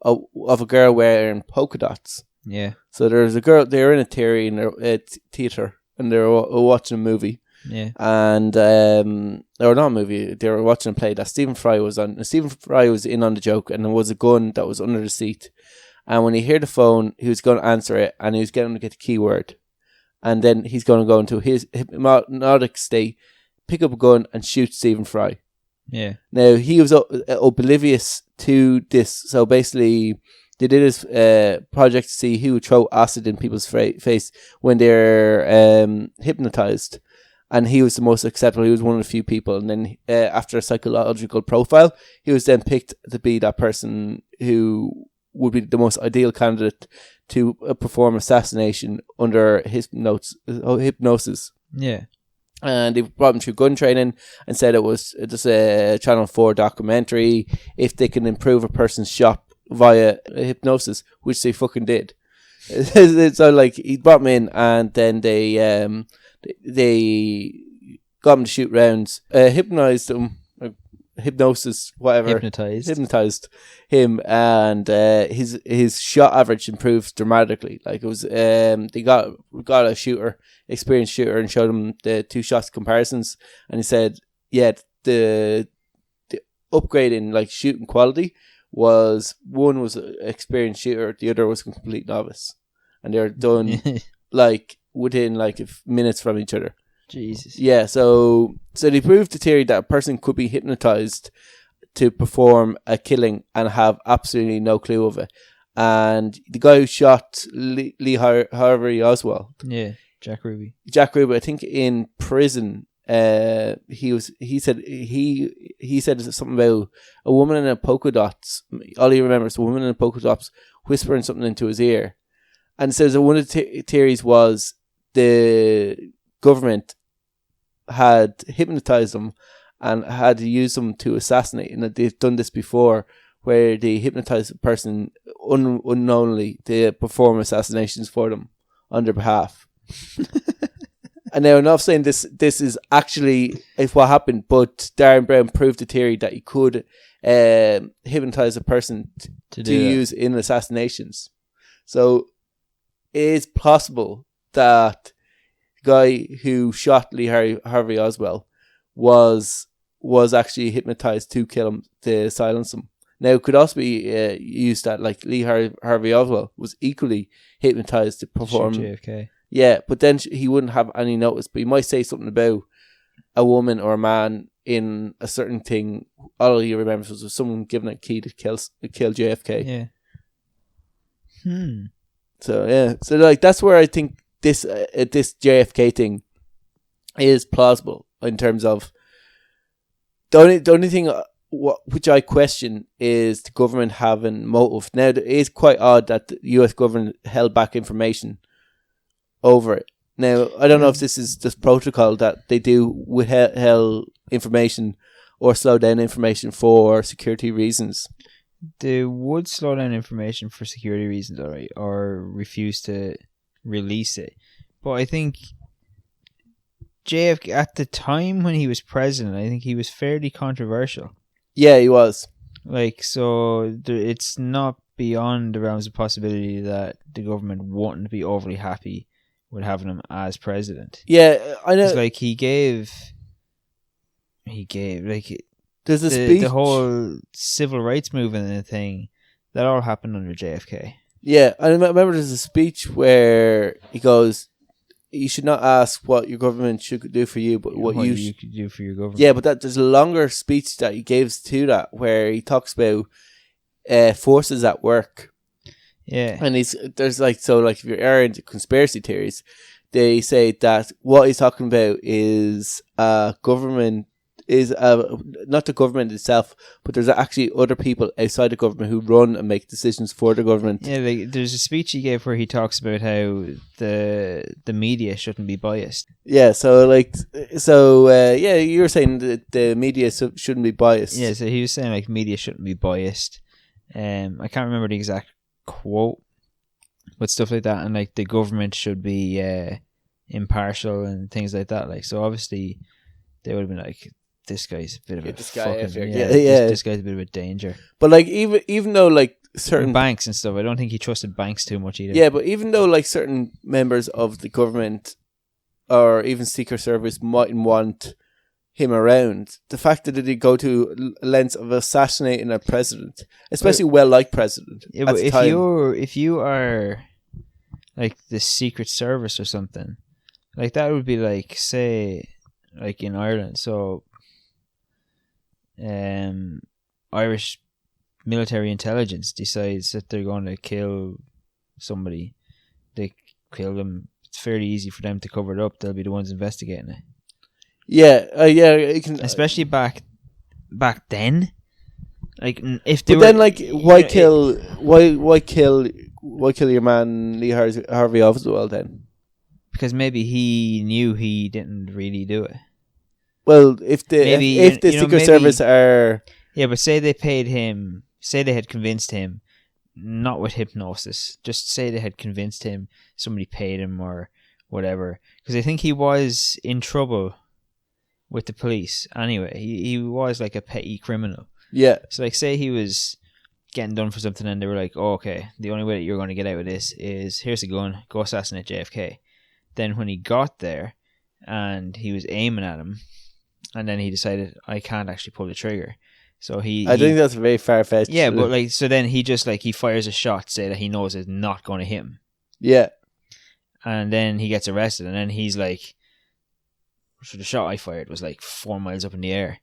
Of a girl wearing polka dots. Yeah. So there's a girl. They're in a theater, and they're watching a movie. Yeah. And or not a movie. They were watching a play that Stephen Fry was on. Stephen Fry was in on the joke, and there was a gun that was under the seat. And when he heard the phone, he was going to answer it, and he was getting to get the keyword, and then he's going to go into his hypnotic state, pick up a gun, and shoot Stephen Fry. Yeah. Now, he was oblivious to this. So basically, they did this project to see who would throw acid in people's face when they're hypnotized. And he was the most acceptable. He was one of the few people. And then after a psychological profile, he was then picked to be that person who would be the most ideal candidate to perform assassination under hypnosis. Yeah. And they brought him through gun training and said it was just a Channel 4 documentary if they can improve a person's shot via hypnosis, which they fucking did. So like he brought him in, and then they got him to shoot rounds, hypnotized him, hypnosis, whatever, hypnotized him, and his shot average improved dramatically. Like it was, they got a experienced shooter, and showed him the two shots comparisons, and he said, yeah, the upgrade in like shooting quality was, one was an experienced shooter, the other was a complete novice, and they're done like within like minutes from each other. Jesus. Yeah, so they proved the theory that a person could be hypnotized to perform a killing and have absolutely no clue of it. And the guy who shot Lee Harvey Oswald, yeah, Jack Ruby, I think in prison, he said something about a woman in a polka dots. All he remembers, a woman in a polka dots whispering something into his ear, and says that one of the theories was the government had hypnotized him and had used him to assassinate, and that they've done this before where they hypnotize a person unknowingly to perform assassinations for them on their behalf. And now I'm not saying this is actually what happened, but Darren Brown proved the theory that he could hypnotize a person to use in assassinations. So it is possible that the guy who shot Lee Harvey Oswald was actually hypnotized to kill him, to silence him. Now, it could also be used that like Lee Harvey Oswald was equally hypnotized to perform JFK. Yeah, but then he wouldn't have any notice. But he might say something about a woman or a man in a certain thing. All he remembers was someone giving a key to kill JFK. Yeah. So yeah, so like that's where I think this JFK thing is plausible in terms of the only thing which I question is the government having motive. Now, it is quite odd that the US government held back information over it. Now, I don't know if this is just protocol that they do withheld information or slow down information for security reasons. They would slow down information for security reasons, alright, or refuse to release it. But I think JFK, at the time when he was president, I think he was fairly controversial. Yeah, he was. Like, so it's not beyond the realms of possibility that the government wouldn't be overly happy with having him as president. Yeah, I know. It's like he gave like there's a speech. The whole civil rights movement and thing that all happened under JFK. Yeah, I remember there's a speech where he goes, "You should not ask what your government should do for you, but what you could do for your government." Yeah, but there's a longer speech that he gives to that where he talks about forces at work. Yeah, and there's like if you're into conspiracy theories, they say that what he's talking about is government is not the government itself, but there's actually other people outside the government who run and make decisions for the government. Yeah, there's a speech he gave where he talks about how the media shouldn't be biased. Yeah, so you were saying that the media shouldn't be biased. Yeah, so he was saying like media shouldn't be biased. I can't remember the exact quote, but stuff like that, and like the government should be impartial and things like that. Like, so obviously they would have been like, this guy's a bit of this guy's a bit of a danger. But like even though like certain banks and stuff, I don't think he trusted banks too much either. Yeah, but even though like certain members of the government or even Secret Service mightn't want him around, the fact that they go to a length of assassinating a president, especially well-liked president. Yeah, but if you are like the Secret Service or something, like that would be like, say, like in Ireland, so Irish military intelligence decides that they're going to kill somebody, they kill them. It's fairly easy for them to cover it up. They'll be the ones investigating it. Yeah, you can, especially back then. Like if they but were, then like why kill your man Lee Harvey Oswald then? Because maybe he knew he didn't really do it. Well, if the Secret Service are but say they paid him, say they had convinced him, not with hypnosis, just say they had convinced him, somebody paid him or whatever, because I think he was in trouble with the police anyway. He was like a petty criminal. Yeah. So like, say he was getting done for something and they were like, oh, okay, the only way that you're going to get out of this is here's a gun, go assassinate JFK. Then when he got there and he was aiming at him, and then he decided, I can't actually pull the trigger. So I think that's very far-fetched. Yeah, but like, so then he just like, he fires a shot, say that he knows it's not going to hit him. Yeah. And then he gets arrested, and then he's like, so the shot I fired was like 4 miles up in the air.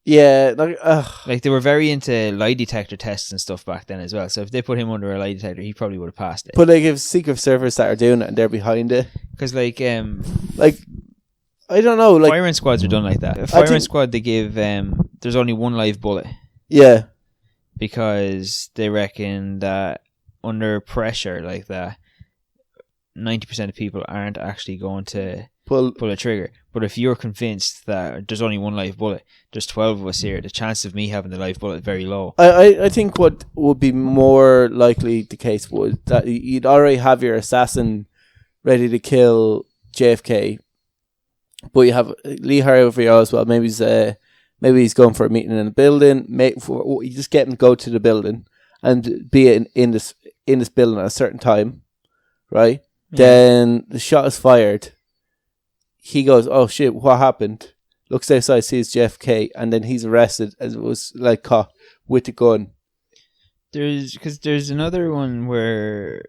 Yeah, like they were very into lie detector tests and stuff back then as well. So if they put him under a lie detector, he probably would have passed it. But like, if Secret Service that are doing it and they're behind it, because like I don't know, like firing squads are done like that. A firing squad, they give there's only one live bullet. Yeah, because they reckon that under pressure like that, 90% of people aren't actually going to pull a trigger. But if you're convinced that there's only one live bullet, there's 12 of us here, the chance of me having the live bullet is very low. I think what would be more likely the case was that you'd already have your assassin ready to kill JFK, but you have Lee Harvey Oswald as well. Maybe he's going for a meeting in a building. You just get him to go to the building and be in this building at a certain time, right? Yeah. Then the shot is fired. He goes, "Oh shit, what happened?" Looks outside, sees JFK, and then he's arrested as it was like caught with the gun. There's another one where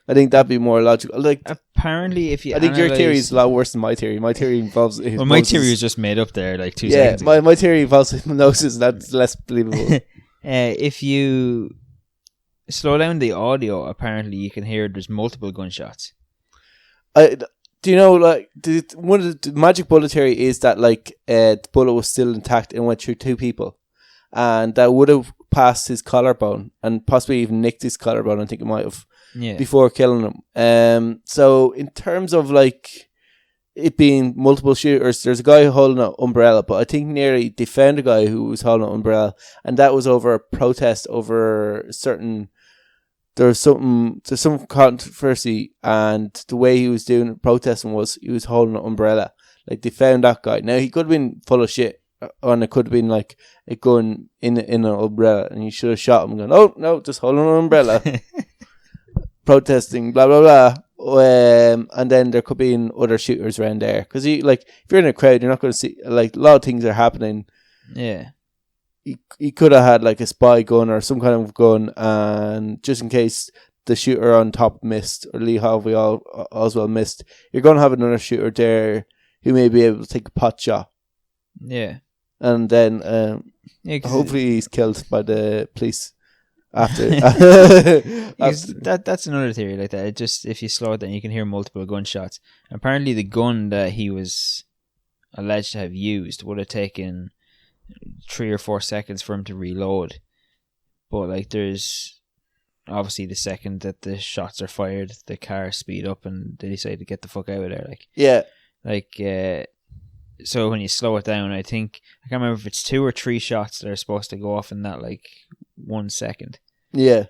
I think that'd be more logical. Like apparently, if you, I think your theory is a lot worse than my theory. My theory involves my theory was just made up there like 2 seconds ago. My theory involves hypnosis, and that's less believable. If you slow down the audio, apparently you can hear there's multiple gunshots. Do you know, like, one of the magic bullet theory is that, like, the bullet was still intact and went through 2 people. And that would have passed his collarbone and possibly even nicked his collarbone, I think it might have, before killing him. So, in terms of, like, it being multiple shooters, there's a guy holding an umbrella, but I think nearly they found a guy who was holding an umbrella, and that was over a protest over certain... There's some controversy, and the way he was doing protesting was he was holding an umbrella. Like, they found that guy. Now, he could have been full of shit, and it could have been like a gun in an umbrella, and you should have shot him. Going, "Oh no, just holding an umbrella," protesting, blah blah blah. And then there could be other shooters around there, because if you're in a crowd, you're not going to see, like, a lot of things are happening. Yeah. He could have had like a spy gun or some kind of gun, and just in case the shooter on top missed or Lee Harvey Oswald missed, you're going to have another shooter there who may be able to take a pot shot. Yeah. And then hopefully he's killed by the police after. That's another theory like that. It just, if you slow it down, you can hear multiple gunshots. Apparently the gun that he was alleged to have used would have taken 3 or 4 seconds for him to reload, but like, there's obviously the second that the shots are fired, the car speed up and they decide to get the fuck out of there. So when you slow it down, I can't remember if it's 2 or 3 shots that are supposed to go off in that like 1 second. Yeah.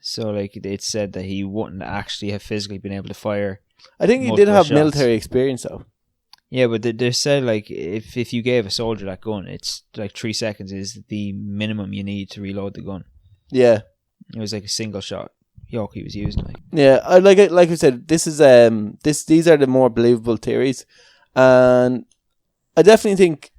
So like, it said that he wouldn't actually have physically been able to fire. I think he did have military experience though. Yeah, but they said, like, if you gave a soldier that gun, it's like 3 seconds is the minimum you need to reload the gun. Yeah. It was like a single shot yoke he was using. Like. Yeah, like I said, this is these are the more believable theories, and I definitely think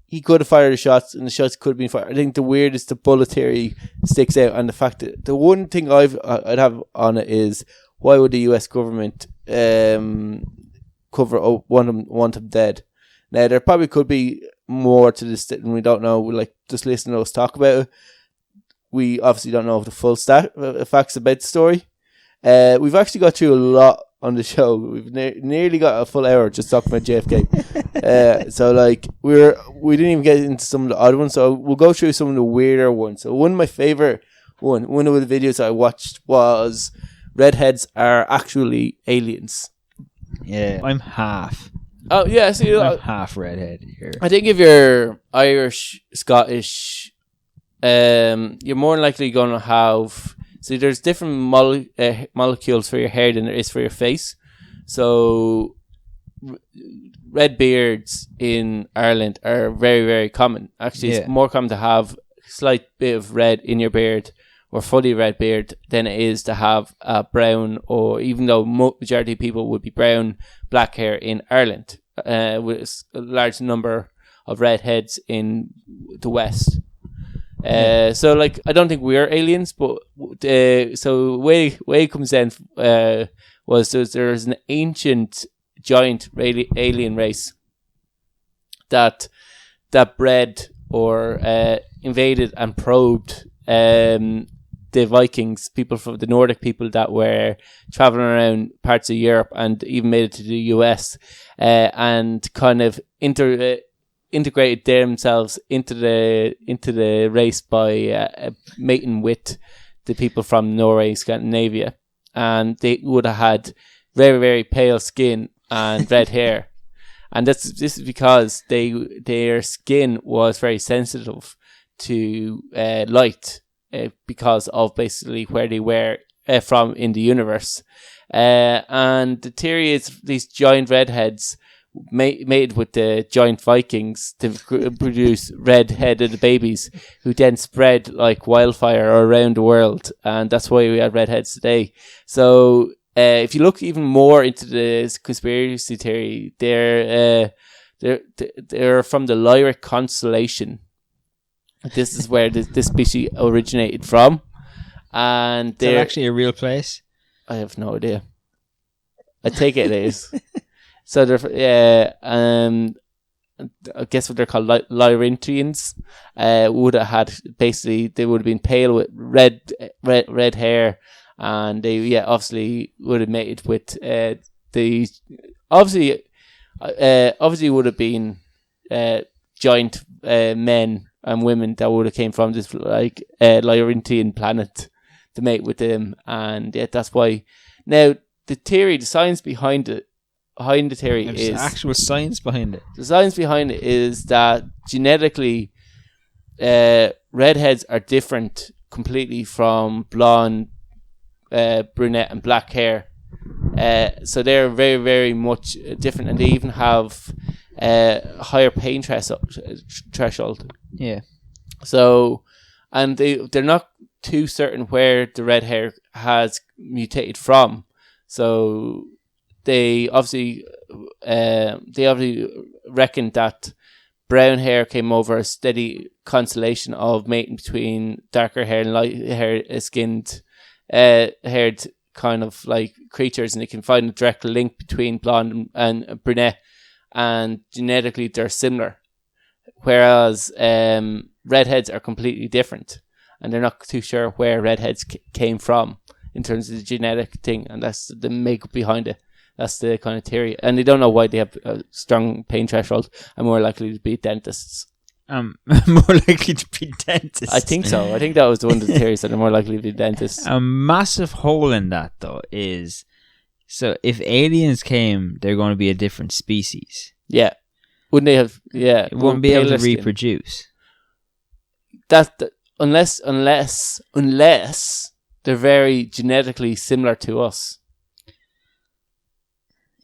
he could have fired the shots, and the shots could have been fired. I think the weirdest bullet theory sticks out, and the fact that the one thing I'd have on it is, why would the US government cover want him dead? Now, there probably could be more to this and we don't know. Like, just listen to us talk about it. We obviously don't know the full facts about the story. We've actually got through a lot on the show. We've nearly got a full hour just talking about JFK. So like, we didn't even get into some of the odd ones. So we'll go through some of the weirder ones. So one of my favorite one of the videos I watched was redheads are actually aliens. Yeah, I'm half. Oh yeah, see, I'm half redhead here. I think if you're Irish, Scottish, you're more likely going to have. See, there's different molecules for your hair than there is for your face. So, red beards in Ireland are very, very common. Actually, it's more common to have a slight bit of red in your beard or fully red beard than it is to have a brown, or even though majority of people would be brown, black hair in Ireland, with a large number of redheads in the West. So like, I don't think we're aliens, but so way it comes down was there's an ancient giant alien race that bred or invaded and probed the Vikings, people from the Nordic people that were traveling around parts of Europe and even made it to the US, and kind of integrated themselves into the race by mating with the people from Norway, Scandinavia, and they would have had very, very pale skin, and red hair. And this is because their skin was very sensitive to light because of basically where they were from in the universe. And the theory is these giant redheads mated with the giant Vikings to produce red-headed babies who then spread like wildfire around the world. And that's why we have redheads today. So if you look even more into the conspiracy theory, they're from the Lyric constellation. This is where this species originated from, and they're actually a real place. I have no idea. I take it is. So they're I guess what they're called Lyrintians. Would have had basically they would have been pale with red hair. And they, obviously would have mated with the obviously would have been giant men and women that would have came from this like Lyrintian planet to mate with them, and that's why. Now the science behind the theory is actual science behind it. The science behind it is that genetically, redheads are different completely from blonde, brunette and black hair, so they're very, very much different, and they even have higher pain threshold. Yeah. So, and they're not too certain where the red hair has mutated from. So they obviously reckon that brown hair came over a steady constellation of mating between darker hair and light hair skinned haired kind of like creatures, and they can find a direct link between blonde and brunette, and genetically they're similar, whereas redheads are completely different, and they're not too sure where redheads came from in terms of the genetic thing, and that's the makeup behind it. That's the kind of theory, and they don't know why they have a strong pain threshold and more likely to be dentists. More likely to be dentists. I think so. I think that was one of the theories, that they're more likely to be dentists. A massive hole in that, though, is so if aliens came, they're going to be a different species. Yeah, wouldn't they have? Yeah, it wouldn't be able to reproduce. Unless they're very genetically similar to us.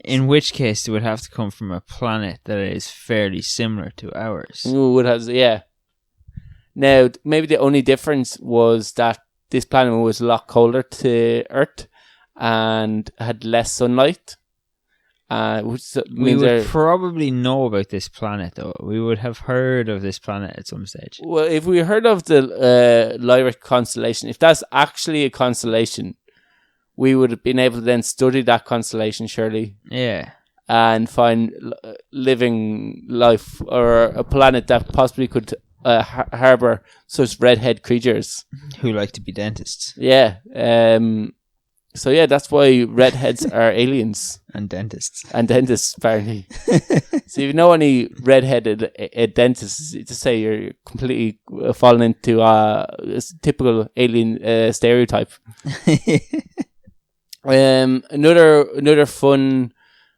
In which case, they would have to come from a planet that is fairly similar to ours. Would have, yeah. Now, maybe the only difference was that this planet was a lot colder to Earth and had less sunlight. Which we would probably know about this planet, though. We would have heard of this planet at some stage. Well, if we heard of the Lyric constellation, if that's actually a constellation, we would have been able to then study that constellation, surely. Yeah. And find living life, or a planet that possibly could harbour such redhead creatures. Who like to be dentists. Yeah. So yeah, that's why redheads are aliens. And dentists. And dentists, apparently. So if you know any redheaded dentists, just say you're completely fallen into a typical alien stereotype. Another fun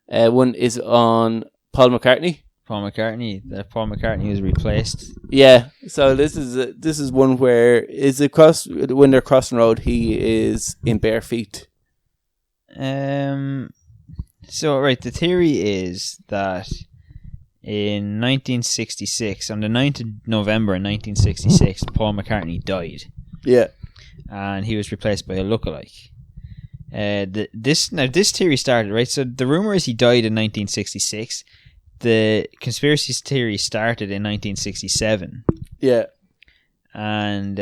one is on Paul McCartney. Paul McCartney was replaced. Yeah, so this is one where when they're crossing road, he is in bare feet. So right, the theory is that in 1966, on the 9th of November 1966, Paul McCartney died. Yeah, and he was replaced by a lookalike. This theory started, right? So the rumor is he died in 1966. The conspiracy theory started in 1967. Yeah. And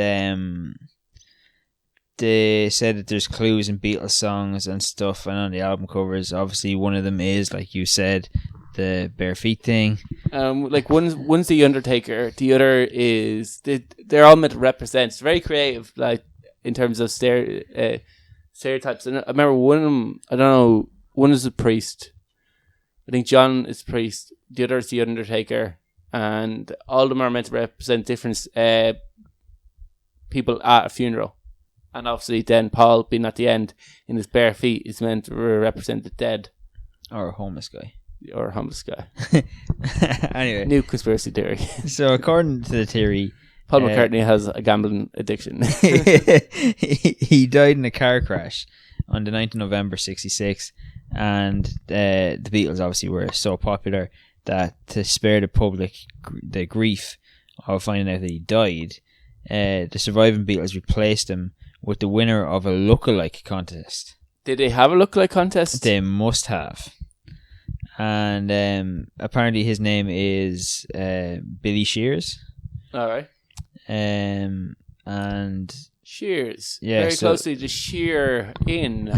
they said that there's clues in Beatles songs and stuff, and on the album covers, obviously one of them is, like you said, the bare feet thing. Like one's the Undertaker, the other is they're all meant to represent. It's very creative, like in terms of stereotypes. And I remember one of them, I don't know, one is a priest. I think John is a priest. The other is the Undertaker, and all of them are meant to represent different people at a funeral. And obviously, then Paul being at the end in his bare feet is meant to represent the dead. Or a homeless guy. Or a homeless guy. Anyway. New conspiracy theory. So according to the theory, Paul McCartney has a gambling addiction. he died in a car crash on the 9th of November 1966, and the Beatles obviously were so popular that to spare the public the grief of finding out that he died, the surviving Beatles replaced him with the winner of a lookalike contest. Did they have a lookalike contest? They must have. And apparently his name is Billy Shears. All right. And Shears. Yeah, Very so closely to shear in.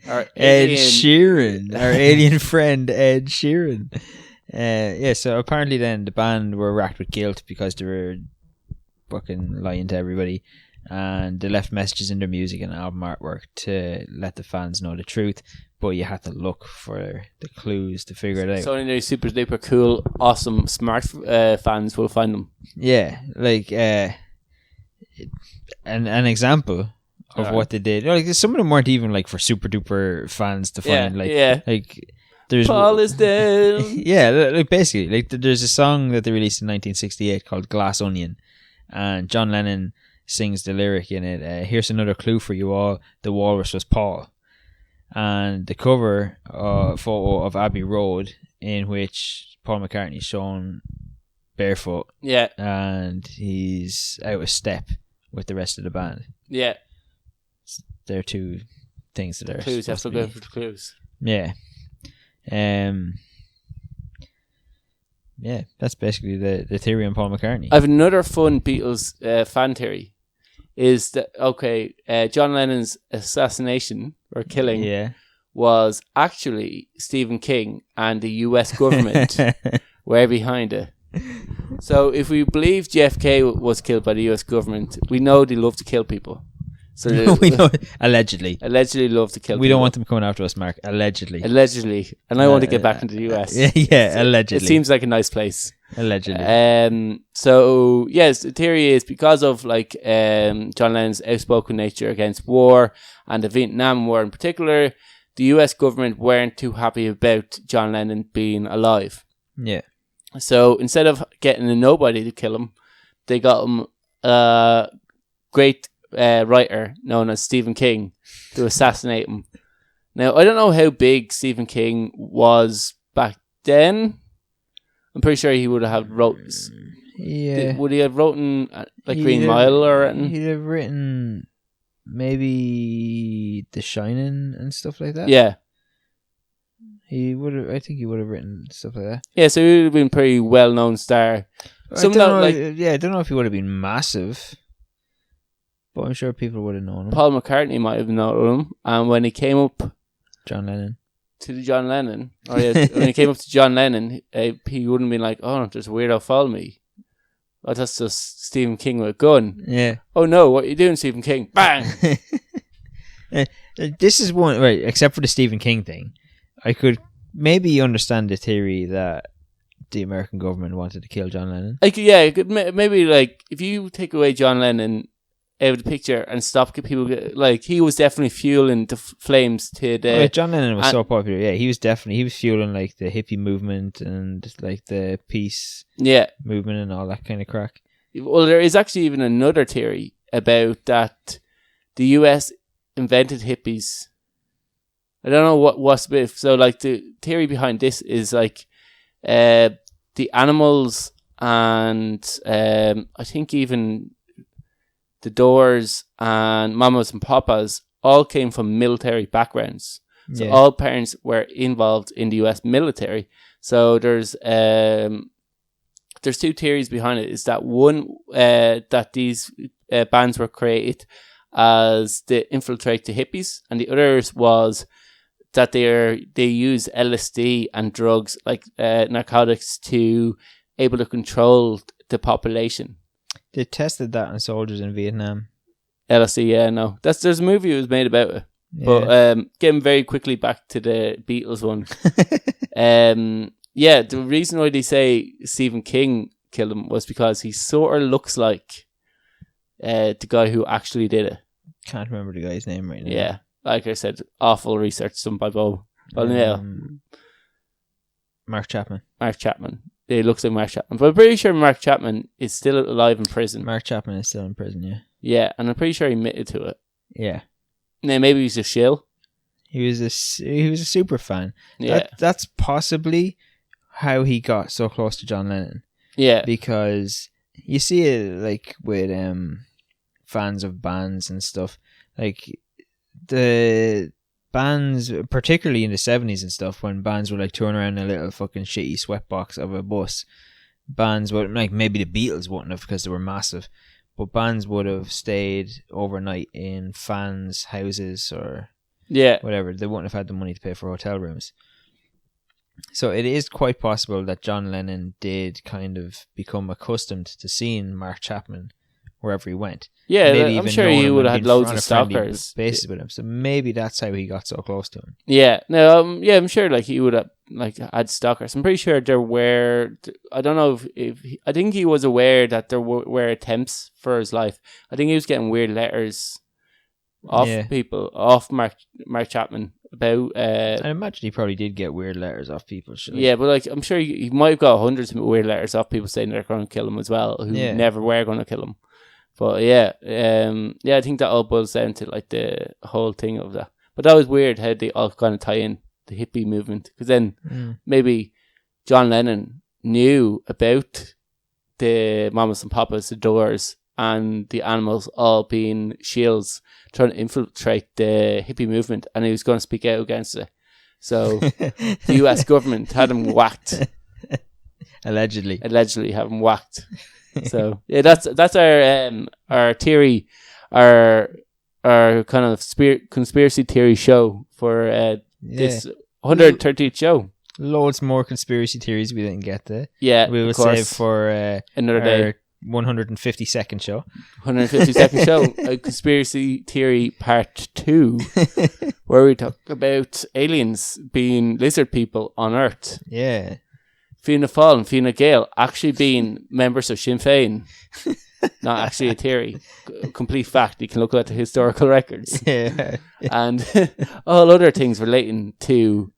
Our Ed alien- Sheeran, our alien friend Ed Sheeran. So apparently then the band were racked with guilt because they were fucking lying to everybody, and they left messages in their music and album artwork to let the fans know the truth, but you had to look for the clues to figure it out. So only super duper cool, awesome, smart fans will find them. Yeah, like an example of what they did. Like some of them weren't even like for super duper fans to find. Like there's Paul is dead. yeah, like basically, like there's a song that they released in 1968 called "Glass Onion," and John Lennon sings the lyric in it. Here's another clue for you all: the walrus was Paul. And the cover photo of Abbey Road, in which Paul McCartney is shown barefoot, Yeah, and he's out of step with the rest of the band. yeah. There are two things that are Clues, have to supposed go to for the clues. be. Yeah, that's basically the theory on Paul McCartney. I have another fun Beatles fan theory. Is that John Lennon's assassination or killing was actually Stephen King and the US government were behind it. So if we believe JFK was killed by the US government, we know they love to kill people. So we know, allegedly love to kill people. We don't want them coming after us, Mark. Allegedly. And I want to get back into the US. Allegedly. It seems like a nice place. Allegedly. So yes, the theory is because of John Lennon's outspoken nature against war and the Vietnam War in particular, the US government weren't too happy about John Lennon being alive. Yeah. So instead of getting a nobody to kill him, they got him a great writer known as Stephen King to assassinate him. Now, I don't know how big Stephen King was back then. I'm pretty sure he would have wrote. Yeah. Would he have written Green Mile or anything? He'd have written maybe The Shining and stuff like that. Yeah. He would have. I think he would have written stuff like that. Yeah, so he would have been a pretty well-known star. I don't know if he would have been massive, but I'm sure people would have known him. Paul McCartney might have known him, and when he came up John Lennon. To the John Lennon, when he came up to John Lennon, he wouldn't be like, "Oh, there's a weirdo follow me." Oh, that's just Stephen King with a gun. Yeah. Oh no, what are you doing, Stephen King? Bang! This is one, right, except for the Stephen King thing. I could maybe understand the theory that the American government wanted to kill John Lennon. Maybe if you take away John Lennon out of the picture and stop people, he was definitely fueling the flames to the... John Lennon was so popular, yeah, he was fueling the hippie movement and the peace movement and all that kind of crack. Well, there is actually even another theory about that the US invented hippies. I don't know what's with. So the theory behind this is the animals and I think even the Doors and Mamas and Papas all came from military backgrounds. So all parents were involved in the US military. So there's two theories behind it. Is that one that these bands were created as to infiltrate the hippies, and the others was that they use LSD and drugs narcotics to able to control the population. They tested that on soldiers in Vietnam. LSD, no. There's a movie that was made about it. Yeah. But getting very quickly back to the Beatles one. The reason why they say Stephen King killed him was because he sort of looks like the guy who actually did it. Can't remember the guy's name right now. Yeah. Like I said, awful research done by Bo. Well, yeah. Mark Chapman. Mark Chapman. It looks like Mark Chapman. But I'm pretty sure Mark Chapman is still alive in prison. Mark Chapman is still in prison, yeah. Yeah, and I'm pretty sure he admitted to it. Yeah. Now, maybe he's a shill. He was a super fan. Yeah. That's possibly how he got so close to John Lennon. Yeah. Because you see it like with fans of bands and stuff. Like the bands, particularly in the 70s and stuff, when bands were like touring around in a little fucking shitty sweatbox of a bus, bands would, like, maybe the Beatles wouldn't have because they were massive, but bands would have stayed overnight in fans' houses or whatever. They wouldn't have had the money to pay for hotel rooms. So it is quite possible that John Lennon did kind of become accustomed to seeing Mark Chapman wherever he went. Yeah, maybe I'm sure he would have had loads of stalkers. stalkers. Basis with him. So maybe that's how he got so close to him. Yeah, no, I'm sure like he would have like had stalkers. I'm pretty sure there were. I don't know if I think he was aware that there were attempts for his life. I think he was getting weird letters off people, off Mark Chapman about. I imagine he probably did get weird letters off people. Yeah, but like I'm sure he might have got hundreds of weird letters off people saying they're going to kill him as well, who never were going to kill him. But I think that all boils down to like the whole thing of that. But that was weird how they all kind of tie in the hippie movement, because then maybe John Lennon knew about the Mamas and Papas, the Doors, and the Animals all being shields trying to infiltrate the hippie movement, and he was going to speak out against it. So the US government had him whacked. Allegedly have him whacked. So yeah, that's our theory, our kind of conspiracy theory show for this 130th show. Loads more conspiracy theories we didn't get to. Yeah, we will save for another day. 152nd show. 152nd show, a conspiracy theory part 2, where we talk about aliens being lizard people on Earth. Yeah. Fianna Fáil and Fianna Gael actually being members of Sinn Féin. Not actually a theory. Complete fact. You can look at the historical records. Yeah. And all other things relating to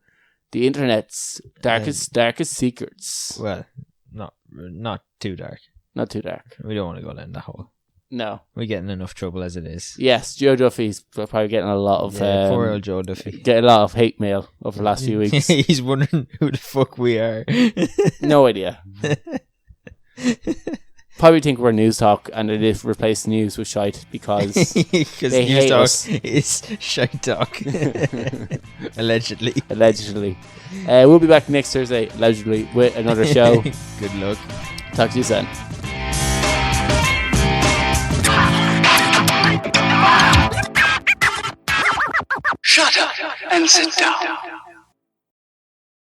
the internet's darkest secrets. Well, not too dark. Not too dark. We don't want to go down that hole. No. We're getting enough trouble as it is. Yes, Joe Duffy's probably getting a lot of... poor old Joe Duffy. Getting a lot of hate mail over the last few weeks. He's wondering who the fuck we are. No idea. Probably think we're News Talk and they just replace news with shite because they hate us. Is shite talk. Allegedly. We'll be back next Thursday, allegedly, with another show. Good luck. Talk to you soon. Shut up and sit down.